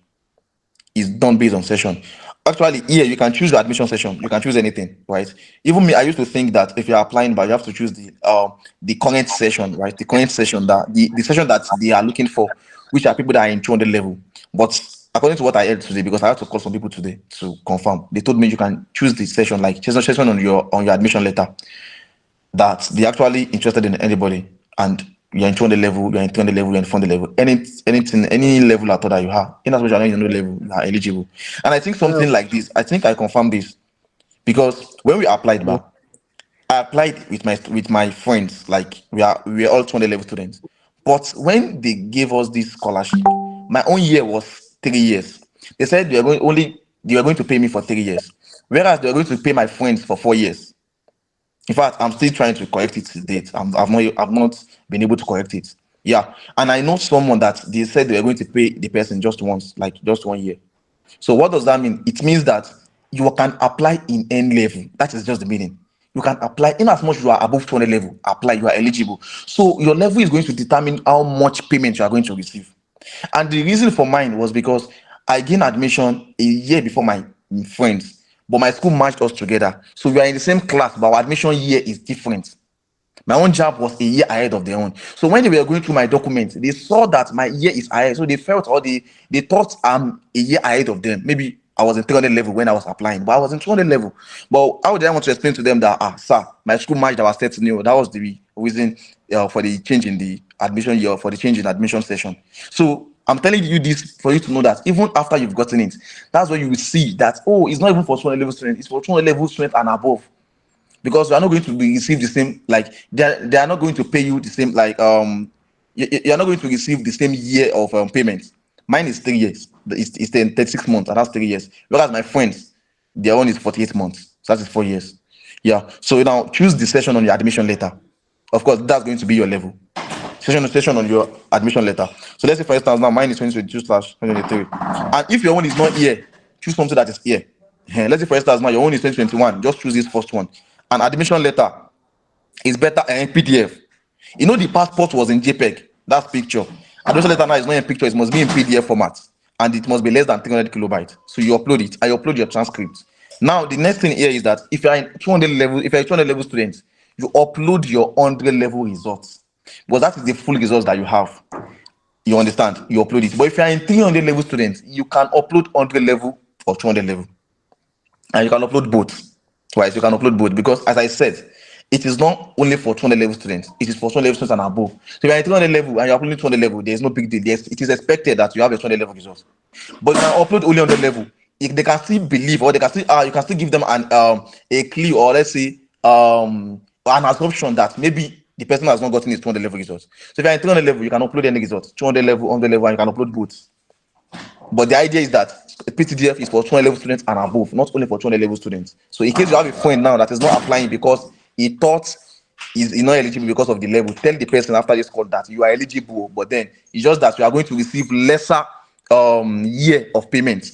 It's done based on session. Actually, here you can choose the admission session. You can choose anything, right? Even me, I used to think that if you're applying, but you have to choose the current session, right? The current session, that the session that they are looking for, which are people that are in 200 level. But according to what I heard today, because I had to call some people today to confirm, they told me you can choose the session, like choose a session on your admission letter, that they're actually interested in anybody, and you're in 200 level, you're in 300 level, you're in 400 level, anything, any level at all that you have, in as much as you're in level, you are eligible. And I think something like this, I think I confirmed this, because when we applied, I applied with my friends, like we are all 200 level students. But when they gave us this scholarship, my own year was 3 years. They said they were going to pay me for 3 years, whereas they were going to pay my friends for 4 years. In fact, I'm still trying to correct it to date. I've not been able to correct it. Yeah, and I know someone that they said they were going to pay the person just once, like just 1 year. So what does that mean? It means that you can apply in any level. That is just the meaning. You can apply in as much as you are above 200 level. Apply, you are eligible. So your level is going to determine how much payment you are going to receive. And the reason for mine was because I gained admission a year before my friends. But my school matched us together. So we are in the same class, but our admission year is different. My own job was a year ahead of their own. So when they were going through my documents, they saw that my year is ahead. So they felt, or they thought I'm a year ahead of them. Maybe I was in 300 level when I was applying, but I was in 200 level. But how did I want to explain to them that, sir, my school matched our set new? That was the reason for the change in the admission year, for the change in admission session. So I'm telling you this for you to know that even after you've gotten it, that's where you will see that, it's not even for 200 level students, it's for 200 level students and above. Because you are not going to receive the same, like, they are not going to pay you the same, like, you're not going to receive the same year of payment. Mine is 3 years. It's 36 months, and that's 3 years. Whereas my friends, their own is 48 months. So that is 4 years. Yeah. So now choose the session on your admission letter. Of course, that's going to be your level. Session on your admission letter. So let's say, for instance, now mine is 2022/2023. And if your own is not here, choose something that is here. Let's say, for instance, now your own is 2021. Just choose this first one. An admission letter is better in PDF. The passport was in JPEG. That's picture. Admission letter now is not in picture, it must be in PDF format. And it must be less than 300 kilobytes. So you upload it, and you upload your transcript. Now, the next thing here is that if you're in 200 level, if you're a 200 level student, you upload your 100 level results. Because that is the full results that you have. You understand? You upload it. But if you're in 300 level students, you can upload 100 level or 200 level. And you can upload both. Right? You can upload both because, as I said, it is not only for 200 level students, it is for 200 level students and above. So if you're in 300 level and you're uploading 200 level, there's no big deal. It is expected that you have a 200 level result. But you can upload only 100 level. If they can still believe, or they can still, you can still give them a clue, or let's say an assumption that maybe the person has not gotten his 200 level results. So if you're in 300 level, you can upload any results, 200 level, 100 level, and you can upload both. But the idea is that PTDF is for 200 level students and above, not only for 200 level students. So in case you have a friend now that is not applying because he thought is not eligible because of the level, tell the person after this call that you are eligible, but then it's just that you are going to receive lesser year of payment.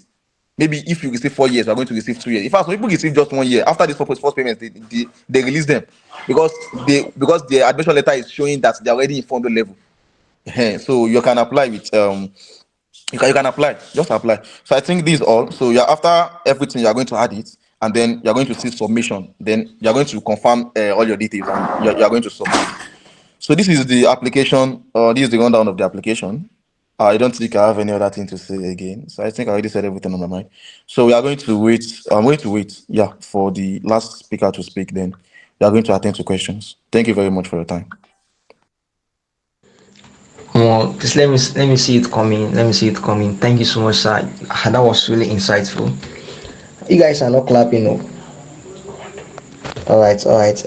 Maybe if you receive 4 years, you are going to receive 2 years. In fact, some people receive just 1 year. After this first payment, they release them because the admission letter is showing that they are already in 400 level. So you can apply with you can apply, just apply. So I think this is all. So you're after everything, you're going to add it, and then you're going to see submission. Then you're going to confirm all your details, and you're going to submit. So this is the application. This is the rundown of the application. I don't think I have any other thing to say again. So I think I already said everything on my mind. So we are going to wait. I'm going to wait, yeah, for the last speaker to speak. Then we are going to attend to questions. Thank you very much for your time. Well, just let me see it coming. Let me see it coming. Thank you so much, sir. That was really insightful. You guys are not clapping, no. All right, all right.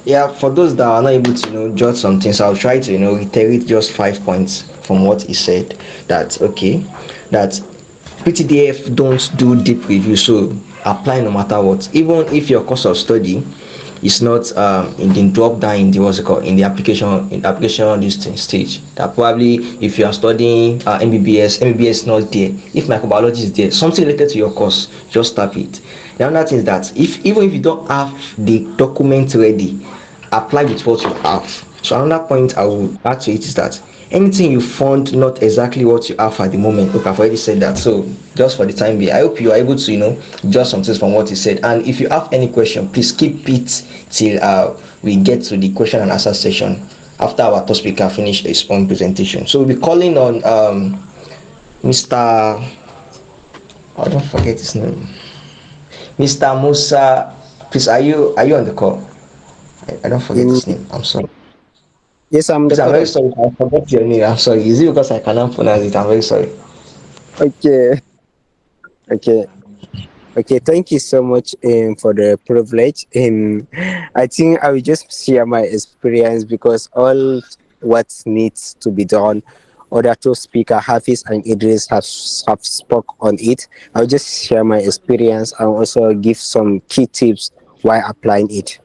Yeah, for those that are not able to jot some things, I'll try to reiterate just 5 points from what he said. That okay, that PTDF don't do deep review, so apply no matter what. Even if your course of study is not in the drop down in the what's it called in the application this stage. That probably if you are studying MBBS not there. If microbiology is there, something related to your course, just tap it. The other thing is that even if you don't have the document ready, apply with what you have. So another point I will add to it is that anything you found not exactly what you have at the moment. Look, I've already said that. So just for the time being, I hope you are able to jot some things from what he said. And if you have any question, please keep it till we get to the question and answer session after our top speaker finish his own presentation. So we'll be calling on Mr. I don't forget his name. Mr. Musa. Please, are you on the call? I don't forget his name. I'm sorry. Yes, I'm Please, I'm very sorry. I forgot your name. I'm sorry. Is it because I cannot pronounce it? I'm very sorry. okay. Okay, thank you so much for the privilege. I think I will just share my experience because all what needs to be done, other two speaker Hafiz and Idris have spoke on it. I'll just share my experience and also give some key tips while applying it.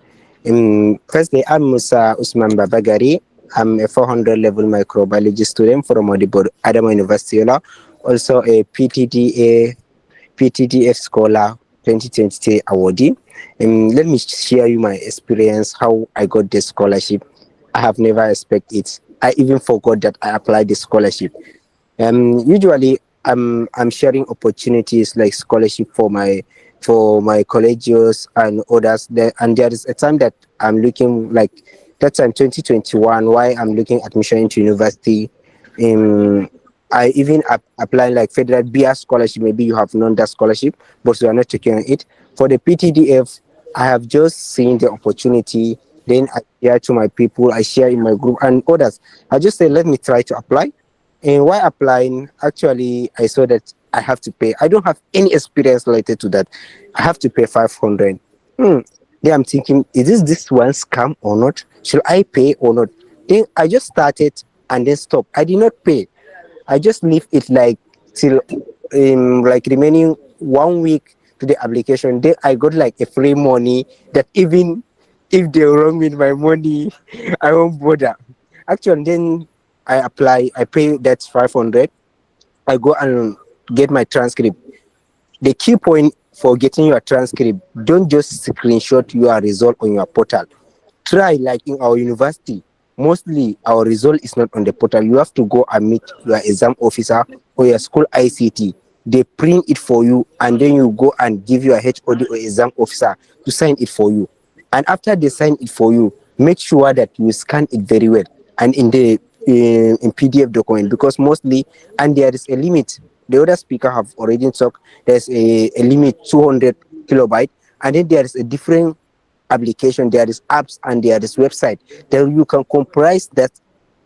Firstly, I'm Musa Usman Babagari. I'm a 400 level microbiology student from Adewale University, Yola. Also a PTDF Scholar 2023 Awardee. Let me share you my experience, how I got the scholarship. I have never expected it. I even forgot that I applied the scholarship. Usually, I'm sharing opportunities like scholarship for my collegios and others. And there is a time that I'm looking like that time 2021. Why I'm looking admission into university. I even apply like federal BR scholarship. Maybe you have known that scholarship, but you are not checking on it. For the PTDF, I have just seen the opportunity. Then I share to my people. I share in my group and others. I just say, let me try to apply. And while applying, actually, I saw that I have to pay. I don't have any experience related to that. I have to pay 500. Then I'm thinking, is this one scam or not? Should I pay or not? Then I just started and then stopped. I did not pay. I just leave it like till like remaining 1 week to the application. Then I got like a free money that even if they wrong with my money, I won't bother. Actually, then I apply. I pay that 500. I go and get my transcript. The key point for getting your transcript, don't just screenshot your result on your portal. Try like in our university. mostly our result is not on the portal. You have to go and meet your exam officer or your school ICT. They print it for you, and then you go and give your HOD or exam officer to sign it for you. And after they sign it for you, make sure that you scan it very well and in the in PDF document, because mostly, and there is a limit. The other speaker have already talked. There's a limit 200 kilobyte, and then there is a different application. There is apps and there is website that you can comprise that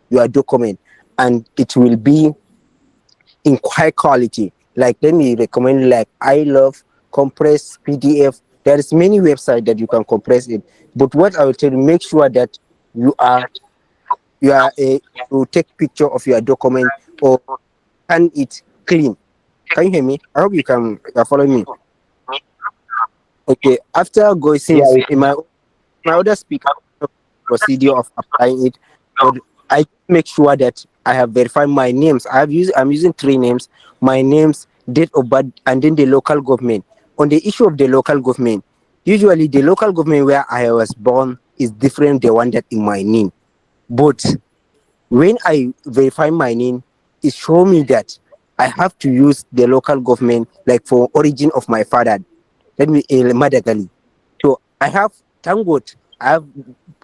your document, and it will be in high quality. Like, let me recommend, like, I love compress PDF. There is many websites that you can compress it. But what I will tell you, make sure that you are you take picture of your document or scan it clean. Can you hear me? I hope you are following me. Okay. After going, Yeah, since we in can. my other speaker procedure of applying it, but I make sure that I have verified my names. I'm using three names: my names, date of birth, and then the local government. On the issue of the local government, usually the local government where I was born is different the one that in my name. But when I verify my name, it show me that I have to use the local government, like for origin of my father. Let me Madagali. So I have, thank God, I have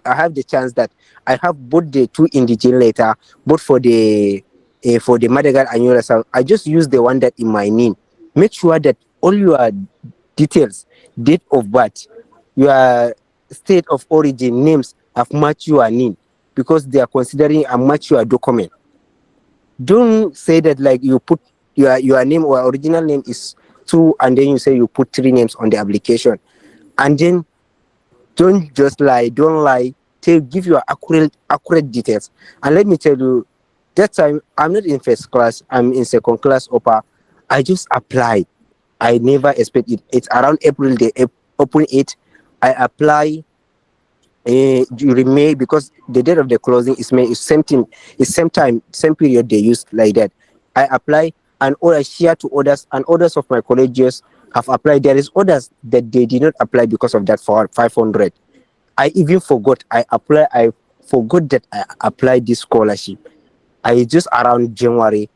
I have the chance that I have both the two indigenous letter, both for the Madagascar and Yola. So I just use the one that in my name. Make sure that all your details, date of birth, your state of origin, names have matched your name, because they are considering a match your document. Don't say that like you put your name or original name is two, and then you say you put three names on the application, and then don't just lie. Don't lie. Give your accurate details. And let me tell you, that time I'm not in first class. I'm in second class upper. I just applied. I never expect it. It's around April. They open it. I apply during May, because the date of the closing is May. It's same thing. It's same time, same period they use like that. I apply, and all I share to others, and others of my colleges have applied. There is others that they did not apply because of that for 500. I even forgot. I forgot that I applied this scholarship. I just around January,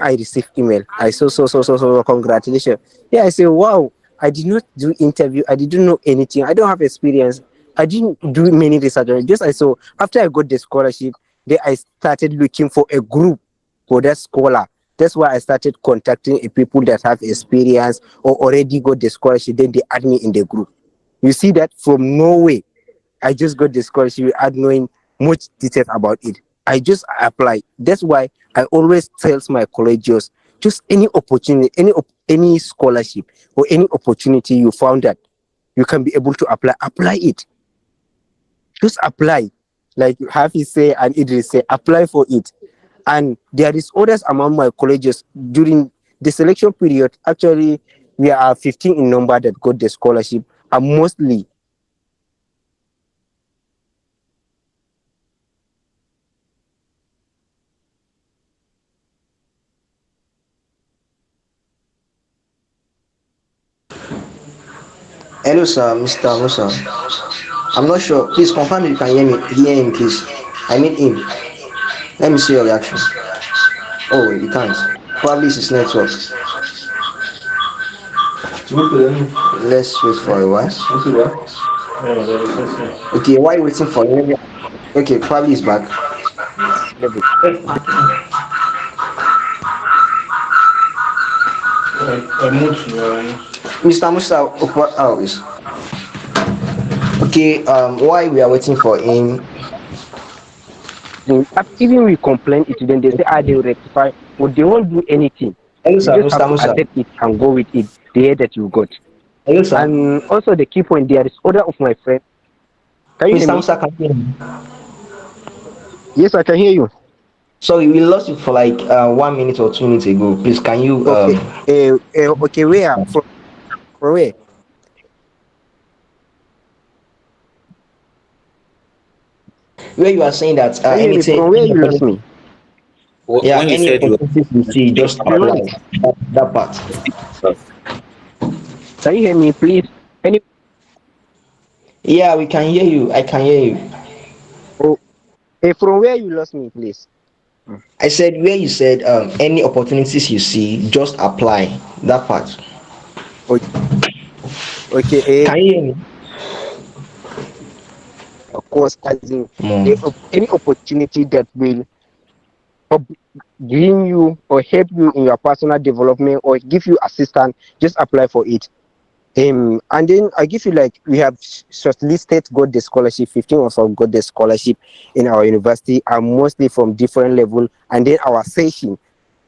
I received email. I saw congratulations. Yeah, I say wow. I did not do interview. I didn't know anything. I don't have experience. I didn't do many research. Just I saw after I got the scholarship, then I started looking for a group for that scholar. That's why I started contacting people that have experience or already got the scholarship. Then they add me in the group. You see that from Norway, I just got the scholarship without knowing much detail about it. I just apply. That's why I always tells my collegians, just any opportunity, any scholarship or any opportunity you found that you can be able to apply it. Just apply. Like Hafiz say and Idris say, apply for it. And there is others among my colleges during the selection period. Actually, we are 15 in number that got the scholarship, and mostly Hello, sir, Mr. Musa. I'm not sure. Please confirm if you can hear me. Hear him, please. I mean him. Let me see your reaction. Oh, you can't. Probably it's his network. Let's wait for a while. Okay, why you waiting for him? Okay, probably he's back. Mr. Musa, oh, is okay. Why we are waiting for him? even we complain it, then they say, they will rectify, but they won't do anything. Hello, You sir, just have Mr. to Musa. accept it and go with it, the year that you got. Hello, sir. And also the key point, there is order of my friend. Can you hear Mr. me? Musa, can you hear me? Yes, I can hear you. Sorry, we lost you for like 1 minute or 2 minutes ago. Please, can you Okay. Okay, where? From where? where you are saying that Can you hear me? anything, From where you lost me? yeah, When you any said you opportunities you see, just apply Hello? that part. Can you hear me, please? Yeah, we can hear you. I can hear you. Oh, From where you lost me, please. I said where you said any opportunities you see, just apply that part. O- Okay, Can you hear me? of course, as in More. any opportunity that will up- bring you or help you in your personal development or give you assistance, just apply for it. And then I give you like we have shortlisted got the scholarship. 15 of us got the scholarship in our university, and mostly from different level. And then our session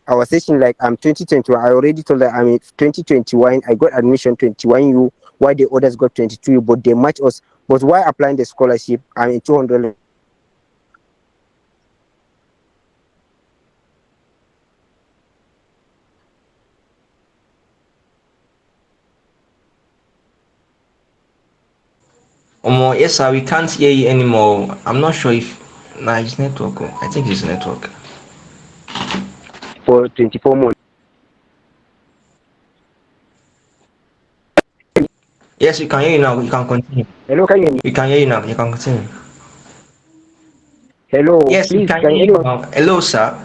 like I'm 2021. I already told that I'm in 2021. I got admission 21U. Why the others got 22U, but they match us. But why applying the scholarship? I'm in 200. Yes, sir. We can't hear you anymore. I'm not sure if. Nah, it's network. Oh. I think it's network. For 24 months. Yes, we can hear you now. You can continue. Hello, can you hear me? We can hear you now. You can continue. Hello, Yes, we please, can can hear you anyone? now. Hello, sir.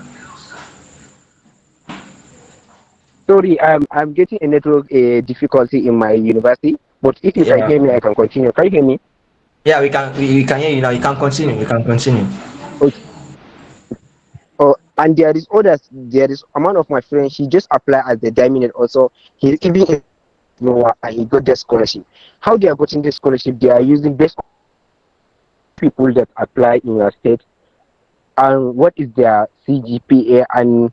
Sorry, I'm getting a network difficulty in my university. But if you can Yeah. hear me, I can continue. Can you hear me? Yeah, we can hear you now. You can continue. You can continue. Okay. And there is others. There is a man of my friend. She just applied as the diamond. Also, he even in Noah and he got the scholarship. How they are getting the scholarship? They are using best people that apply in your state and what is their CGPA and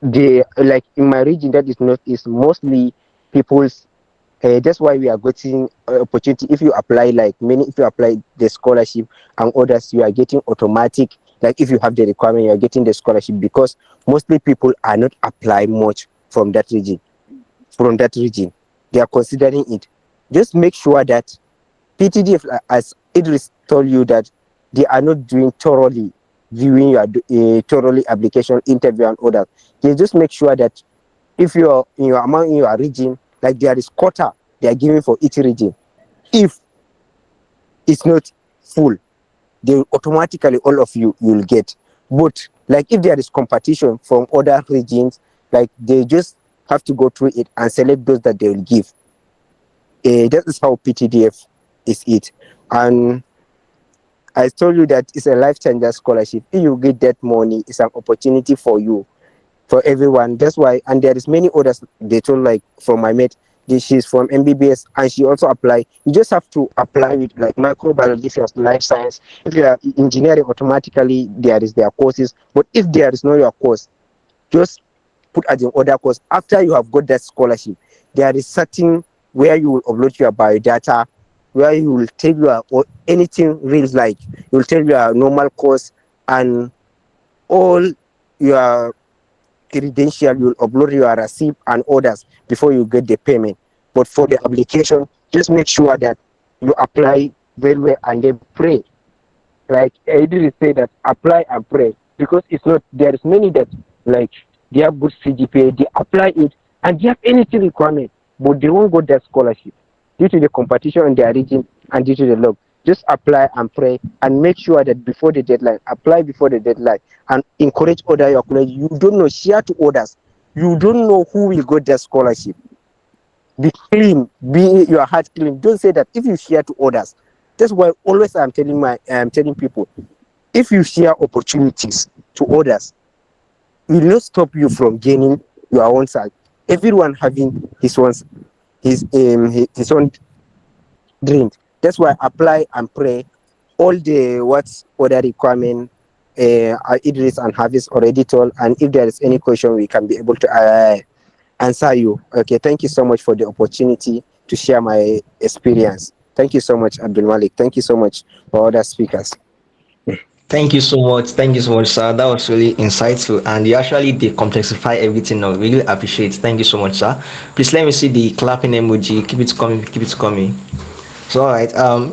they like in my region that is not is mostly people's. That's why we are getting opportunity. If you apply like many, if you apply the scholarship and others, you are getting automatic. Like if you have the requirement, you are getting the scholarship because mostly people are not applying much from that region. From that region, they are considering it. Just make sure that PTDF, as Idris told you, that they are not doing thoroughly viewing your thoroughly application interview and others. They just make sure that if you're in your among your region, like there is quota they are giving for each region. If it's not full, they automatically all of you will get. But like if there is competition from other regions, like they just have to go through it and select those that they will give. That is how PTDF is it. And I told you that it's a life changer scholarship. If you get that money, it's an opportunity for you, for everyone. That's why, and there is many others. They told like from my mate, she's from MBBS and she also apply. You just have to apply with like microbiology, if you're life science. If you are engineering, automatically there is their courses. But if there is no your course, just put as in other course. After you have got that scholarship, there is certain where you will upload your biodata, where you will tell your or anything real like you will tell your normal course and all your credential, you'll upload your receipt and orders before you get the payment. But for the application, just make sure that you apply very well and then pray. Like Idris say that apply and pray because it's not there is many that like they have good CGPA, they apply it and they have anything requirement, but they won't get that scholarship due to the competition in their region and due to the law. Just apply and pray and make sure that before the deadline, apply before the deadline and encourage other your colleagues. You don't know, share to others. You don't know who will get that scholarship. Be clean, be your heart clean. Don't say that if you share to others. That's why always I'm telling people, if you share opportunities to others, it will not stop you from gaining your own side. Everyone having his own dream. That's why apply and pray. All the what's other requirement Idris and Hafiz already told. And if there is any question, we can be able to answer you. Okay, thank you so much for the opportunity to share my experience. Thank you so much, Abdul Malik. Thank you so much for other speakers. Thank you so much. Thank you so much, sir. That was really insightful, and you actually did complexify everything. Now, really appreciate. Thank you so much, sir. Please let me see the clapping emoji. Keep it coming. Keep it coming. So, all right.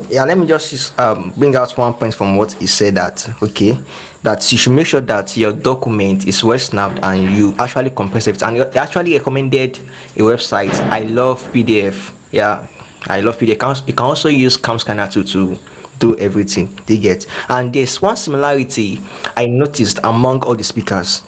Yeah. Let me just bring out one point from what he said. That okay, that you should make sure that your document is well snapped and you actually compress it. And you actually recommended a website. I love PDF. Yeah, I love PDF. You can also use Cam Scanner to do everything they get. And there's one similarity I noticed among all the speakers.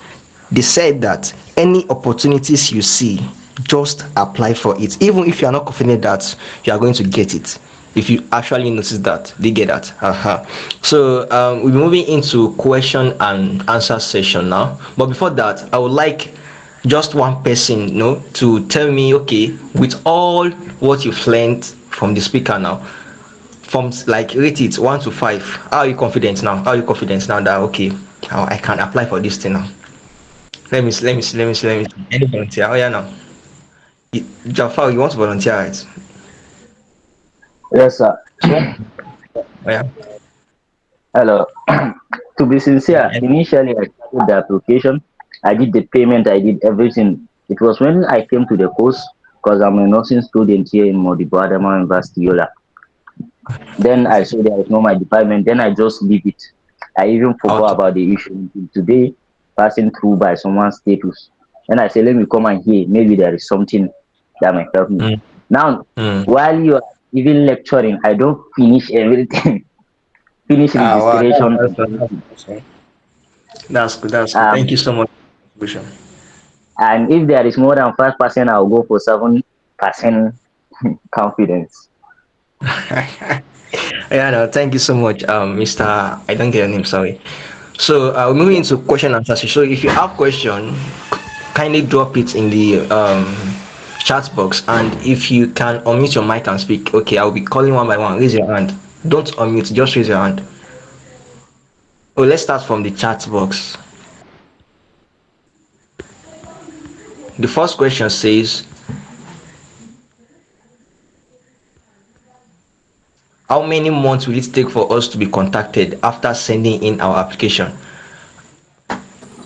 They said that any opportunities you see, just apply for it, even if you are not confident that you are going to get it. If you actually notice that, they get that. So we're moving into question and answer session now. But before that, I would like just one person, to tell me, okay, with all what you've learned from the speaker now, from like rate it 1 to 5. How are you confident now? How are you confident now that okay, now I can apply for this thing now? Let me see. Any volunteer? Oh yeah, now. Jafar, you want to volunteer, right? Yes, sir. Oh yeah. Hello. To be sincere, Yeah. initially I started the application, I did the payment, I did everything. It was when I came to the course, because I'm a nursing student here in Modibo Adama University, Yola. Then I saw there was no my department, then I just leave it. I even forgot Okay. about the issue until today, passing through by someone's status. Then I say, let me come and hear, maybe there is something that might help me. Mm, Now, mm. while you are even lecturing, I don't finish everything, finish Wow, registration. that's good. That's good. Thank Um, you so much. Contribution. and if there is more than 5%, I'll go for 7% confidence. Yeah, no, thank you so much, Mr. I don't get your name, sorry. So we're moving into question and answer. So if you have question, kindly drop it in the chat box, and if you can unmute your mic and speak, okay, I'll be calling one by one. Raise your hand. Don't unmute, just raise your hand. Oh, let's start from the chat box. The first question says, how many months will it take for us to be contacted after sending in our application?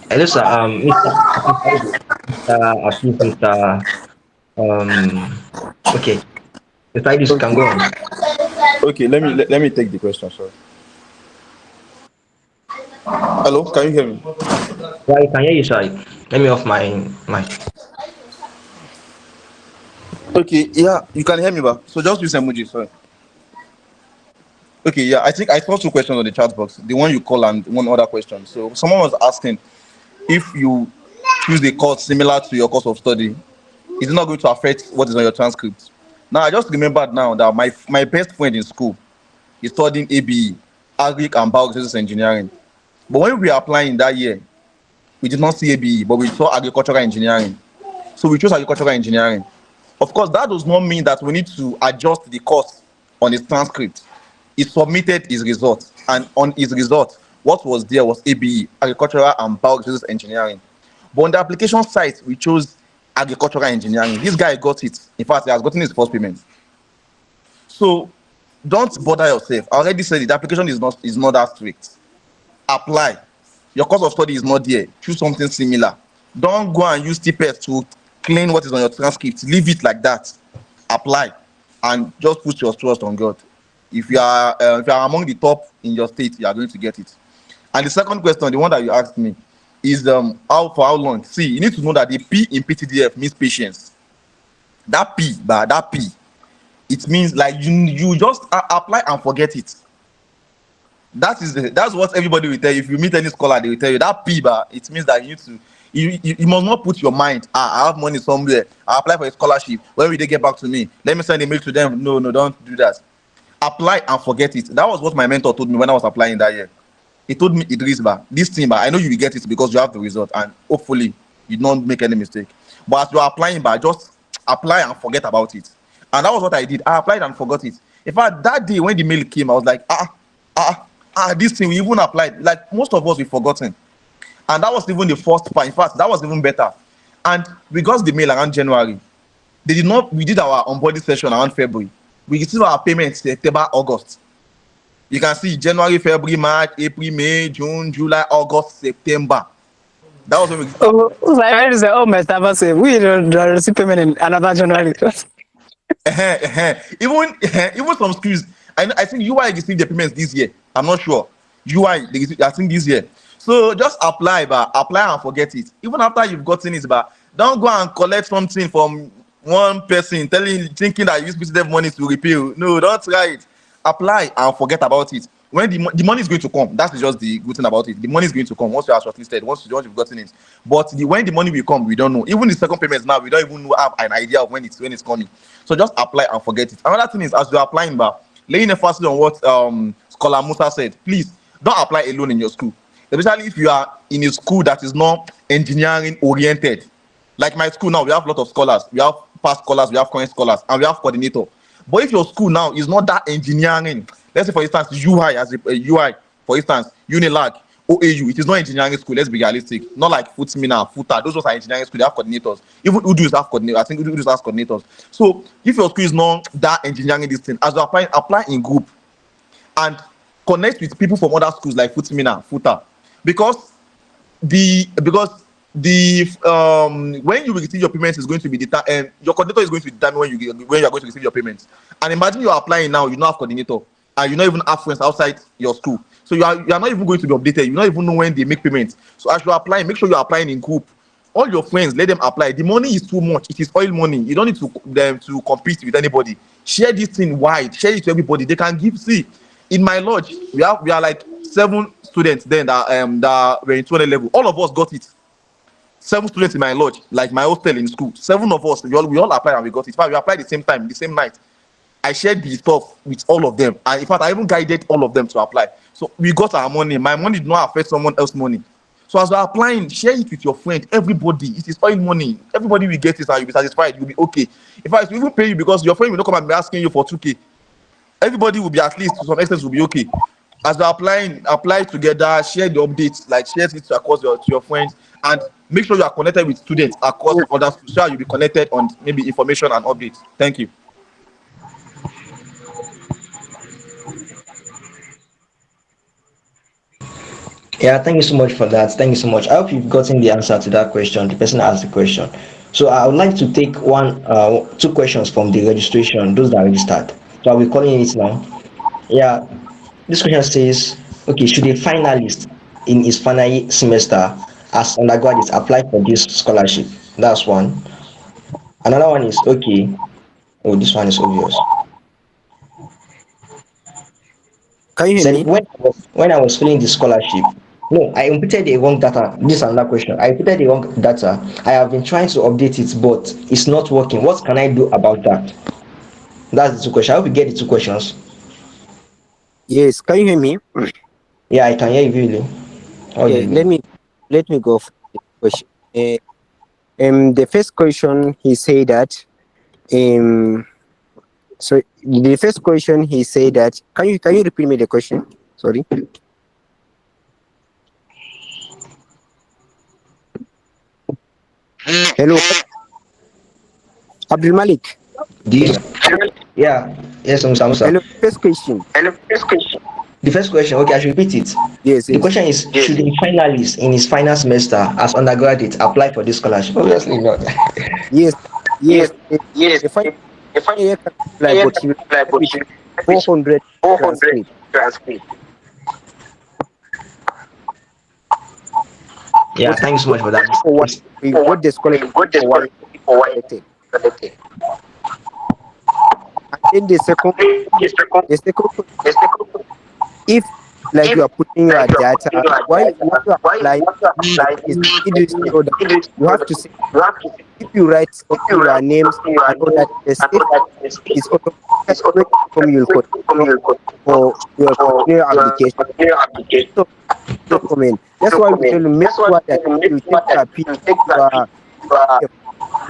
Hello, sir. Mr. Hafiz, Mr. Okay, Mr. Idris, you can Okay, go on. okay. Let me take the question. Sorry. Hello, can you hear me? Yeah, I can hear you, sir. Let me off my mic. Okay, yeah, you can hear me, but so just use emoji. Sorry. Okay, yeah, I think I saw two questions on the chat box. The one you call and one other question. So someone was asking if you choose a course similar to your course of study, is it not going to affect what is on your transcript? Now I just remembered now that my best friend in school is studying ABE, Agric and Bioresources Engineering. But when we were applying that year, we did not see ABE, but we saw agricultural engineering. So we chose agricultural engineering. Of course, that does not mean that we need to adjust the course on his transcript. He submitted his results, and on his result, what was there was ABE, agricultural and bioresources engineering. But on the application site, we chose agricultural engineering. This guy got it. In fact, he has gotten his first payment. So don't bother yourself. I already said it. The application is not that strict. Apply. Your course of study is not there. Choose something similar. Don't go and use TPS to clean what is on your transcript. Leave it like that. Apply and just put your trust on God. If you are among the top in your state, you are going to get it. And the second question, the one that you asked me, is how long? See, you need to know that the P in PTDF means patience. That P, it means like you just apply and forget it. That's what everybody will tell you. If you meet any scholar, they will tell you that P, but it means that you need to you must not put your mind, I have money somewhere, I apply for a scholarship, when will they get back to me, let me send a mail to them. No, don't do that. Apply and forget it. That was what my mentor told me when I was applying that year. He told me, Idris, this thing, I know you will get it because you have the result, and hopefully you don't make any mistake. But as you are applying, just apply and forget about it. And that was what I did. I applied and forgot it. In fact, that day when the mail came, I was like, this thing, we even applied. Like most of us, we've forgotten. And that was even the first part. In fact, that was even better. And we got the mail around January. We did our onboarding session around February. We received our payments September, August. You can see January, February, March, April, May, June, July, August, September. That was when we. Oh, I say, oh, my staff say we don't receive payment in another January. Even some schools, I think UI received the payments this year. I'm not sure. UI, I think this year. So just apply and forget it. Even after you've gotten it, don't go and collect something from one person thinking that you use PTDF money to repay. No, don't try it. apply and forget about it. When the money is going to come, that's just the good thing about it. The money is going to come once you are shortlisted, once you've gotten it. But when the money will come, we don't know. Even the second payments now, we don't even have an idea of when it's coming. So just apply and forget it. Another thing is, as you're applying, laying emphasis on what Scholar Musa said, please don't apply alone in your school, especially if you are in a school that is not engineering oriented. Like my school now, we have a lot of scholars. We have past scholars, we have current scholars, and we have coordinator. But if your school now is not that engineering, let's say for instance UI as a UI, for instance Unilag, OAU, it is not engineering school. Let's be realistic. Not like Minna, Futa. Those are engineering school. They have coordinators. Even UDUS have coordinators. I think UDUS has coordinators. So if your school is not that engineering this thing, as you apply in group and connect with people from other schools like Minna, Futa, because the when you receive your payments is going to be your coordinator is going to determine when you are going to receive your payments. And imagine you're applying now, you don't have coordinator, and you don't even have friends outside your school, so you are not even going to be updated. You don't even know when they make payments. So as you're applying, make sure you're applying in group. All your friends, let them apply. The money is too much. It is oil money. You don't need to compete with anybody. Share this thing wide. Share it to everybody. They can give. See, in my lodge, we are like 7 students then that were in 200 level. All of us got it. 7 students in my lodge, like my hostel in school. 7 of us, we all applied and we got it. In fact, we applied the same time, the same night. I shared the stuff with all of them, and in fact, I even guided all of them to apply. So we got our money. My money did not affect someone else's money. So as you're applying, share it with your friend. Everybody, it is oil money. Everybody will get it, and you'll be satisfied. You'll be okay. In fact, we will pay you because your friend will not come and be asking you for 2K. Everybody will be, at least to some extent, will be okay. As you're applying, apply together, share the updates, like share it across to your friends, and make sure you are connected with students across other schools, so you'll be connected on maybe information and updates. Thank you. Yeah, thank you so much for that. Thank you so much. I hope you've gotten the answer to that question. The person asked the question. So I would like to take 2 questions from the registration, those that are registered. So I'll be calling it now. Yeah, this question says, okay, should a finalist in his final semester as undergraduate apply for this scholarship? That's one. Another one is, okay, oh, this one is obvious. Can you hear Said me? when I was filling the scholarship, no, I inputted the wrong data. This is another question. I inputted the wrong data. I have been trying to update it, but it's not working. What can I do about that? That's the 2 questions. I hope you get the 2 questions. Yes, can you hear me? Yeah, I can hear you really. Okay, let me go for the question. The first question he said that so the first question he said that can you repeat me the question? Sorry. Hello, Abdul Malik. Yeah, yes, Musa. Hello, first question. The first question, okay, I should repeat it. Yes, The yes. question is, should a finalist in his final semester as undergraduate apply for this scholarship? Obviously not. Yes, the final year can apply, but he will apply with 400 transcript. Yeah, But thanks so much for that. for what we got the scholarship for one collected. And then the second question, if like you are putting your data, why you are applying is Idris know that you have to say if you write okay, your names and all that the state is automatically from your continue for your continuing application. So document. That's why we tell you make sure that you take your P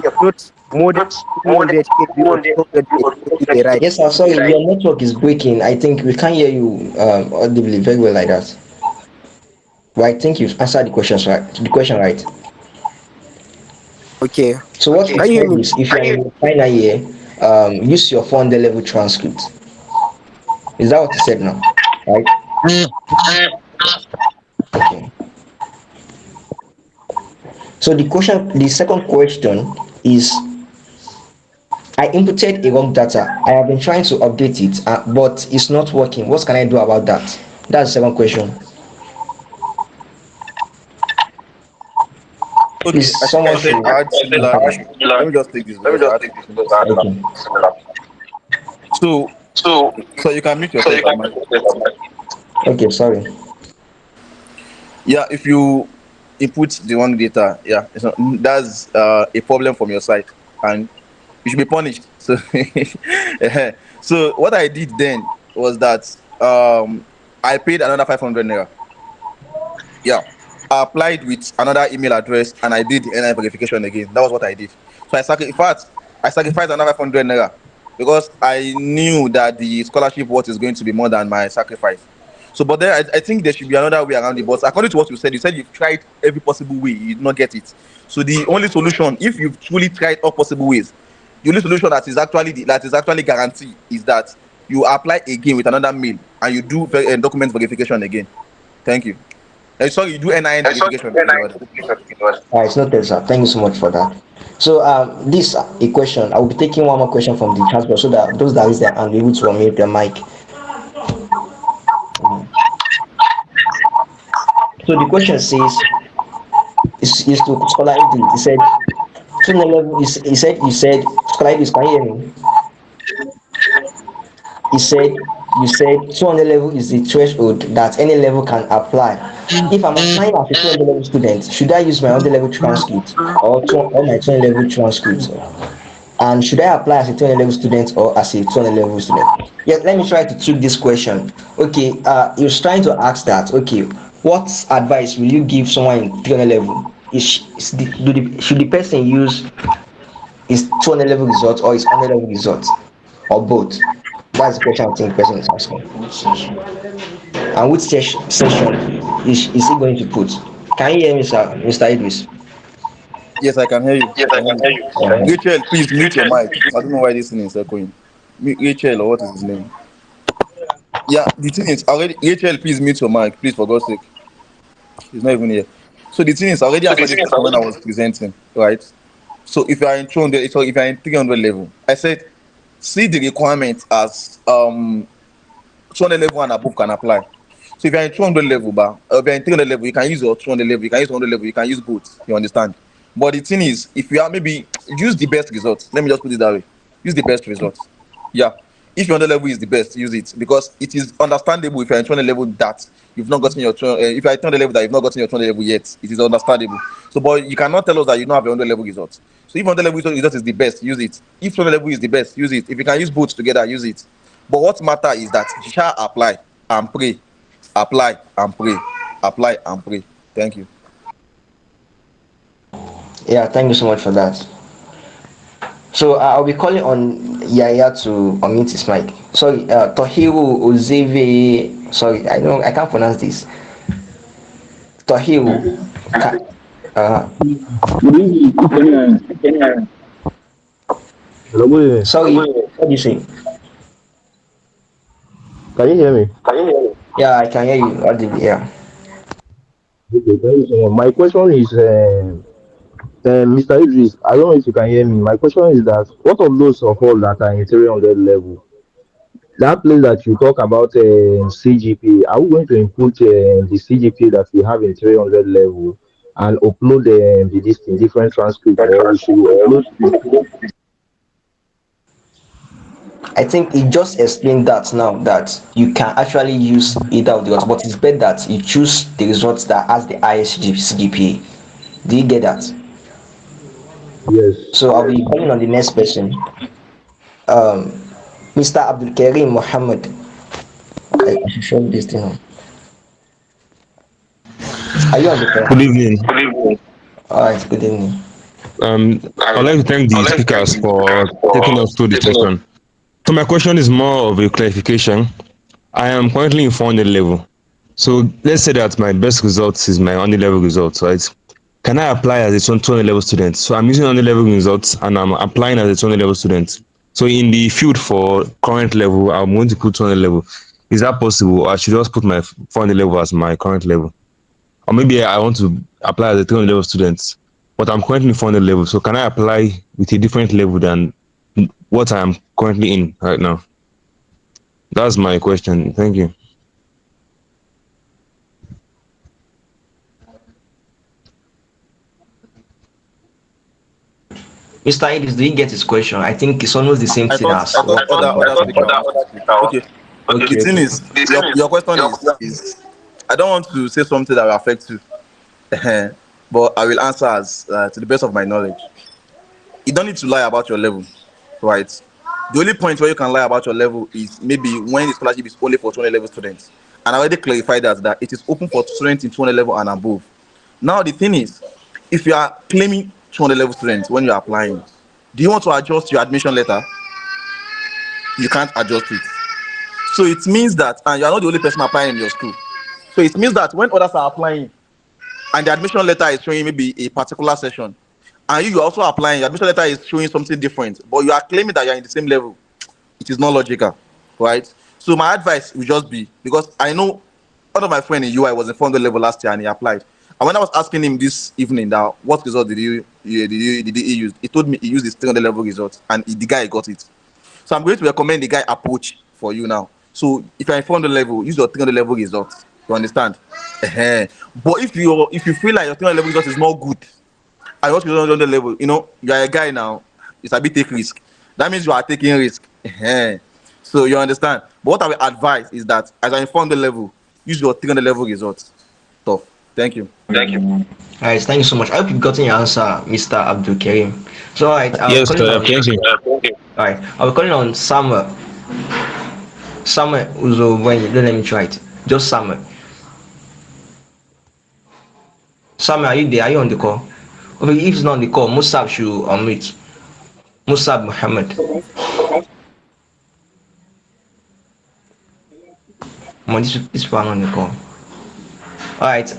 you are not more than 200 KB or 200 KB right. Yes, sir, sorry, your network is breaking. I think we can't hear you audibly very well like that. But I think you've answered the questions right. The question right. Okay. So what you Can you hear said me? is, if you're in the final year, use your 400 level transcript. Is that what you said now? Right? Okay. So the second question is, I inputted a wrong data. I have been trying to update it, but it's not working. What can I do about that? That's the second question. Okay, Please, I think someone I said should. I had similar issue. Let me just take this because I had similar. Okay. So So you can mute so you yourself, can Ahmad. Okay, sorry. Yeah, if you input the wrong data, yeah, that's a problem from your side, and you should be punished. So, so what I did then was that I paid another 500 naira. Yeah, I applied with another email address and I did the NI verification again. That was what I did. So in fact, I sacrificed another 500 naira because I knew that the scholarship worth is going to be more than my sacrifice. So, but then I think there should be another way around it. But according to what you said you've tried every possible way, you did not get it. So the only solution, if you've truly tried all possible ways, the only solution that is actually guaranteed is that you apply again with another mail and you do document verification again. Thank you. Sorry, you do NIN verification. All right, it's noted, sir. Thank you so much for that. So, this a question. I will be taking one more question from the transport so that those that raise their hand will be able to unmute their mic. So the question says, is to Scholar Idris. He said, tunnel level is, Scholar Idris, can you hear me? He said, you said 200 level is the threshold that any level can apply. If I'm applying as a 200 level student, should I use my 100 level transcript or my 200 level transcript? And should I apply as a 200 level student or as a 200 level student? Yes, let me try to tweak this question. Okay, you're trying to ask that, okay, what advice will you give someone in 300 level? Should the person use his 200 level results or his 100 level results or both? That's the question I think the person is asking. And which session is he going to put? Can you hear me, sir, Mr. Idris? Yes, I can hear you. I Yes, I can hear can you. hear you. Yeah. Rachel, please mute your mic. I don't know why this thing is echoing. Rachel, or what is his name? Yeah, the thing is already. Rachel, please mute your mic, please, for God's sake. He's not even here. So the thing is, I already So the answered thing this is, question when I was presenting, right? So if you are in 200, so if you are in 300 level, I said, see the requirement as 200 level and above can apply. So if you're in 200 level, but if you're in 300 level, you can use your 200 level, you can use 100 level, you can use both. You understand? But the thing is, if you are maybe use the best results, let me just put it that way. Use the best results. Yeah. If your 100 level is the best, use it because it is understandable if you're in 200 level that you've not gotten your if you're at 200 level that you've not gotten your 200 level yet. It is understandable. So, but you cannot tell us that you don't have your 100 level results. So, if 100 level result is the best, use it. If 200 level is the best, use it. If you can use both together, use it. But what matter is that you shall apply and pray, apply and pray, apply and pray. Thank you. Yeah, thank you so much for that. So I'll be calling on Yaya to unmute his mic. Sorry, Tohiru Ozeve. Sorry, I can't pronounce this. Tohiru. Ka- Uh, Good evening. Hello, good evening. sorry, what do you say? Can you hear me? Yeah, I can hear you. Yeah. Okay, thank you so much. My question is, Mr. Idris, I don't know if you can hear me. My question is that what of those of all that are in 300 level? That place that you talk about CGP, are we going to input the CGP that we have in 300 level and upload this in different transcript, or we should upload the I think it just explained that now that you can actually use either of the results, but it's better that you choose the results that has the highest CGPA. Do you get that? yes? So I'll be calling on the next person. Um, Mr. Abdul Karim Mohammed. I should show this thing on. Are you on the Good phone? evening. All right. Good evening. I'd like to thank the speakers for taking us through the session. So my question is more of a clarification. I am currently in 400 level. So let's say that my best results is my 100 level results, right? Can I apply as a 200 level student? So I'm using 100 level results and I'm applying as a 200 level student. So in the field for current level, I'm going to put 200 level. Is that possible? Or I should just put my 400 level as my current level? Or maybe I want to apply as a 300 level student, but I'm currently 400 level. So can I apply with a different level than what I am currently in right now? That's my question. Thank you. Mr. Idris, do you get his question? I think it's almost the same I thing thought as I thought what other speaker wants to speak. Okay. The okay, thing okay. is, your question is I don't want to say something that will affect you, but I will answer as to the best of my knowledge. You don't need to lie about your level, right? The only point where you can lie about your level is maybe when the scholarship is only for 200 level students. And I already clarified that it is open for students in 200 level and above. Now the thing is, if you are claiming 200 level students when you are applying, do you want to adjust your admission letter? You can't adjust it. So it means that, and you are not the only person applying in your school. So it means that when others are applying and the admission letter is showing maybe a particular session, and you are also applying, your admission letter is showing something different, but you are claiming that you are in the same level, it is not logical, right? So my advice would just be, because I know one of my friends in UI was in 400 level last year and he applied. And when I was asking him this evening that what result did he use, he told me he used his 300 level result and the guy got it. So I'm going to recommend the guy approach for you now. So if you're in 400 level, use your 300 level result. You understand? But if you feel like your 300 level result is not good, and you want to be on the level, you are a guy now, it's a bit take risk. That means you are taking risk. So you understand. But what I will advise is that as I inform the level, use your 300 level results. Tough. Thank you. All right, thank you so much. I hope you've gotten your answer, Mr. Abdul Karim. So, all right, I'll be Yes, calling on. thank you. All right, I'll be calling on Samuel. Samuel Uzo, when you don't let me try it. Just Samuel. Samuel, are you there? Are you on the call? Okay, if it's not on the call, Musab should unmute. Musab Muhammad. This people are not on the call. All right,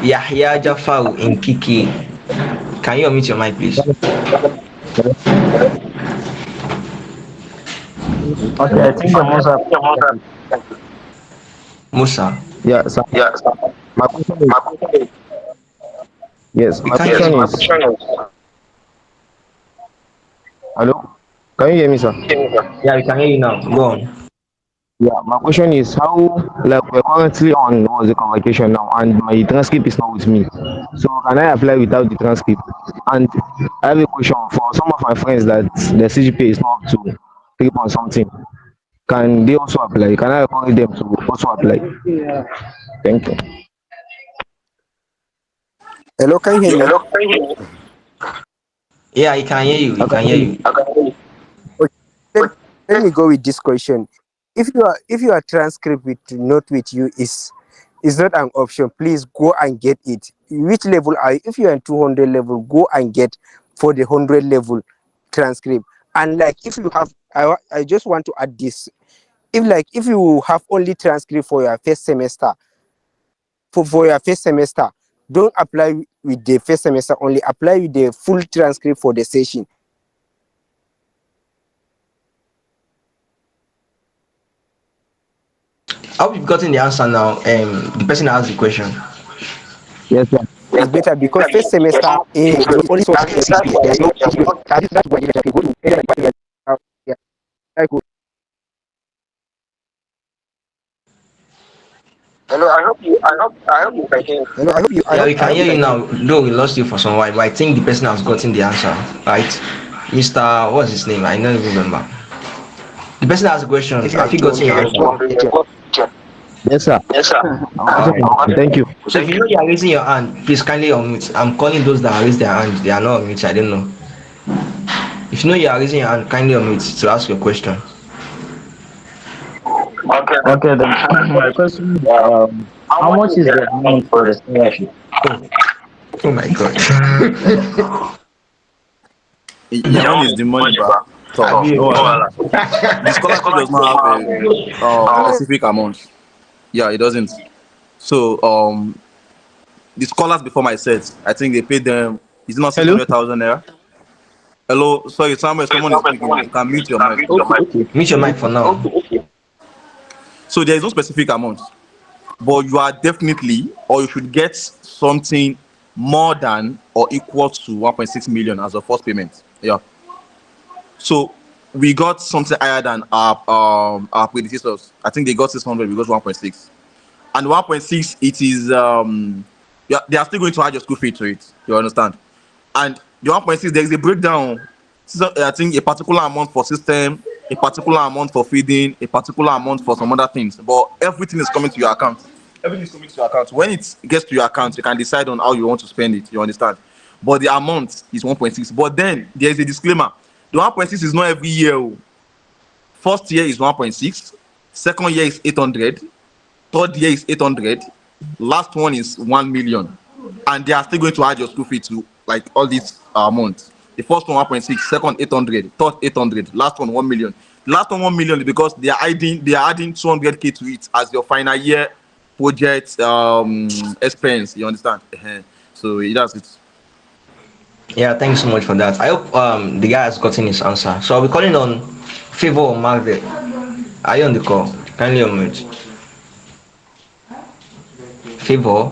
Yahya Jafaru in Kiki. Can you unmute your mic, please? Okay, I think the Musa. Musa. Yeah, so my question is, yes, We my can't hear question you. is, hello, can you hear me, sir? Yeah, we can hear you now. Go on. Yeah, my question is how, like, we're currently on what's the convocation now, and my transcript is not with me. So can I apply without the transcript? And I have a question for some of my friends that the CGPA is not up to 3 point something. Can they also apply? Can I encourage them to also apply? Thank you. Hello, can you hear me? Yeah, I can hear you. We can hear you. Okay. Let me go with this question. If your transcript with not with you is not an option, please go and get it. Which level are you? If you are in 200 level, go and get for the 100 level transcript. And like if you have, I just want to add this. If you have only transcript for your first semester, for your first semester, don't apply with the first semester only. Apply with the full transcript for the session. I hope you've gotten the answer now. The person that asked the question. Yes, sir. It's better because first semester you only saw CGPA. There's no CGPA. That's why you go to any department. Yeah, I go. Hello, I hope you can hear me. Hello, I Yeah, hope we can hear you now. Though we lost you for some while, but I think the person has gotten the answer, right? Mr. What's his name? I don't even remember. The person that asked the question. Have you gotten your answer? Yes, sir. Thank you. So if you know you are raising your hand, please kindly unmute. I'm calling those that raise their hand. They are not unmute. I don't know. If you know you are raising your hand, kindly unmute to ask your question. Okay, then my question is, how much is the amount for the scholarship? Oh my God. Your own is the money, bro. So, the scholarship does not have a specific amount. Yeah, it doesn't. So, the scholars before my set, I think they paid them. Is it not 600,000 naira? Hello, sorry, Samuel, someone is speaking. You can mute your mic. Okay. Mute your mic for now. So there is no specific amount, but you are definitely, or you should get something more than or equal to 1.6 million as a first payment. Yeah. So we got something higher than our predecessors. I think they got 600. We got 1.6, and 1.6 it is yeah, they are still going to add your school fee to it. You understand? And the 1.6 there is a breakdown. So, I think a particular amount for system, a particular amount for feeding, a particular amount for some other things. But everything is coming to your account. Everything is coming to your account. When it gets to your account, you can decide on how you want to spend it. You understand? But the amount is 1.6. But then there is a disclaimer. The 1.6 is not every year. Oh. First year is 1.6. Second year is 800. Third year is 800. Last one is 1 million. And they are still going to add your school fee to like all these amounts. The first one 1.6, second 800, third 800, last one 1 million. Last one 1 million because they are adding 200k to it as your final year project expense. You understand? So that's it. Yeah, thanks so much for that. I hope the guy has gotten his answer. So I'll be calling on Favor or Margaret. Are you on the call? Kindly unmute. Favor.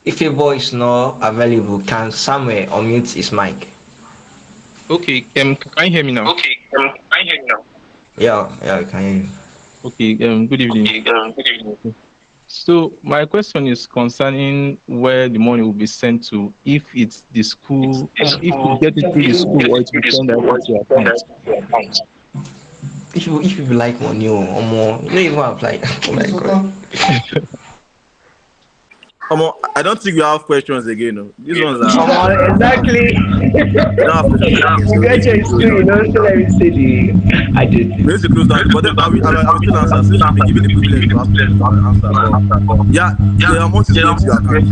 If Favor is not available, can Samuel unmute his mic? Okay, can you hear me now? Yeah, I can hear you. Okay, good evening. So my question is concerning where the money will be sent to, if it's the school, if you get it through the school or it will send directly to your account. If you like money or more, you don't even apply. Oh my god. I don't think we have questions again. No. These ones are Exactly. we don't have questions again. You get your school, you know, so let me say I did. We need to close down, but then I will still answer. Since you've been given the privilege to ask questions, I will answer. But yeah, the amount is going to your account.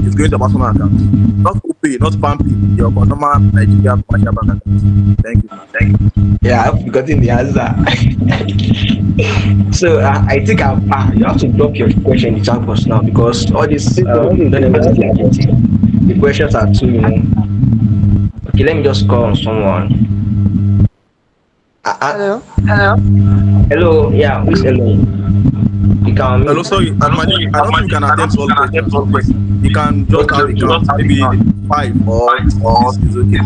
It's going to your personal account. Not OPay, not PAMPay, your normal Nigeria commercial bank account. Thank you. Yeah, I've forgotten the answer. So I think you have to drop your question in the chat box now because all this the questions are too, you know. Okay, let me just call on someone. Hello. Hello. Yeah, who's hello? You can. Hello, sorry. I don't think you can attend to all questions. You can just have a count, maybe 5 or 6 is okay.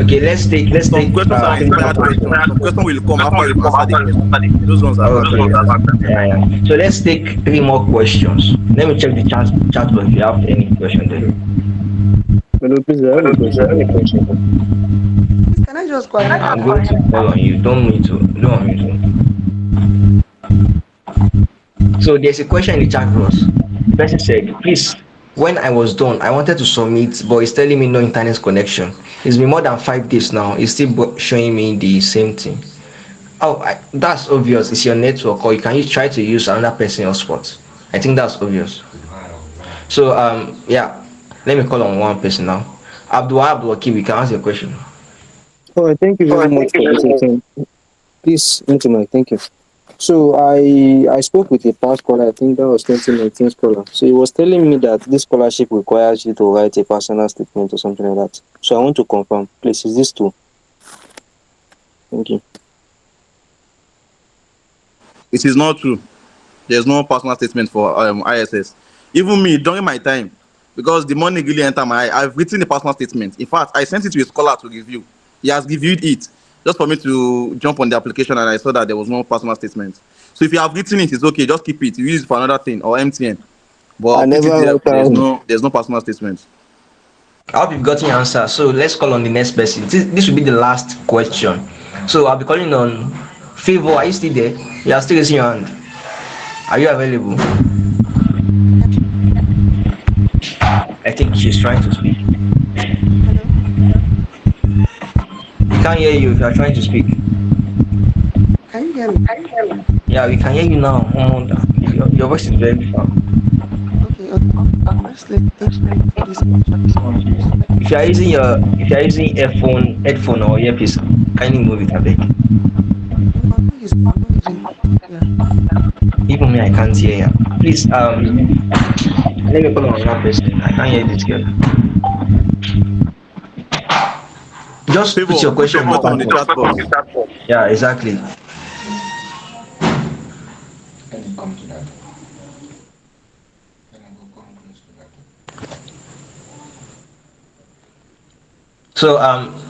Okay, let's take. Some questions are inspired questions. Some questions will come after you answer the question. Those ones are okay. Yeah. So let's take 3 more questions. Let me check the chat box if you have any question there. Can I just go ahead? I'm going to call on you. Don't want me to. So there's a question in the chat box. The person said, please, when I was done, I wanted to submit, but it's telling me no internet connection. It's been more than 5 days now. It's still showing me the same thing. That's obvious. It's your network, or you can try to use another person's hotspot. I think that's obvious. So yeah, let me call on one person now. Abdul, we can answer your question. Oh, thank you very much for listening. Please, internet, thank you. So I spoke with a past caller, I think that was 2019 scholar. So he was telling me that this scholarship requires you to write a personal statement or something like that. So I want to confirm, please, is this true? Thank you. It is not true. There's no personal statement for ISS. Even me, during my time, because the money really entered I've written a personal statement. In fact, I sent it to a scholar to review. He has reviewed it just for me to jump on the application, and I saw that there was no personal statement. So if you have written it, it's okay. Just keep it. You use it for another thing or MTN. But PTDF, there's no personal statement. I hope you've gotten your answer. So let's call on the next person. This will be the last question. So I'll be calling on Favor. Are you still there? You are still raising your hand. Are you available? I think she's trying to speak. We can't hear you if you are trying to speak. Can you hear me? Yeah, we can hear you now. Your voice is very far. Okay. If you are using headphone or earpiece, kindly move it a bit. Even me, I can't hear you. Please, let me call on another person. I can't hear this girl. Just put your question on the chat box. Yeah, exactly. So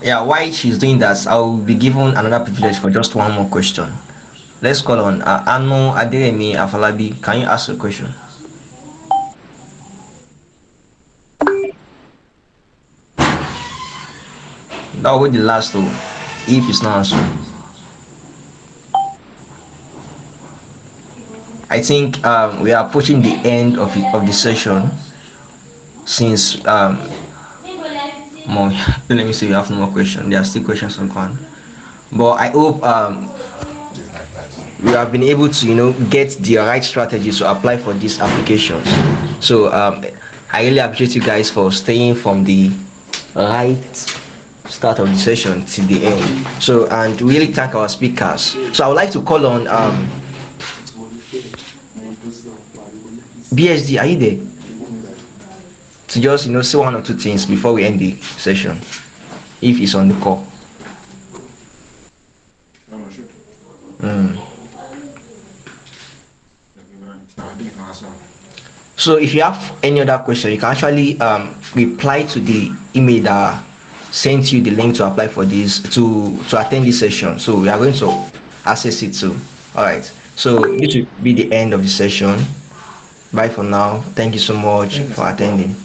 yeah, while she's doing that, I'll be given another privilege for just one more question. Let's call on Anu Adewale Afalabi. Can you ask a question? That will be the last though, if it's not answered. I think we are approaching the end of the session since more, let me see, we have no more questions. There are still questions on one. But I hope we have been able to get the right strategies to apply for these applications. So I really appreciate you guys for staying from the right start of the session till the end. So, and really thank our speakers. So I would like to call on BSD, are you there? To just say one or two things before we end the session, if he's on the call. So if you have any other question, you can actually reply to the email that sent you the link to apply for this to attend this session. So we are going to access it too. All right, so this will be the end of the session. Bye for now. Thank you so much for attending.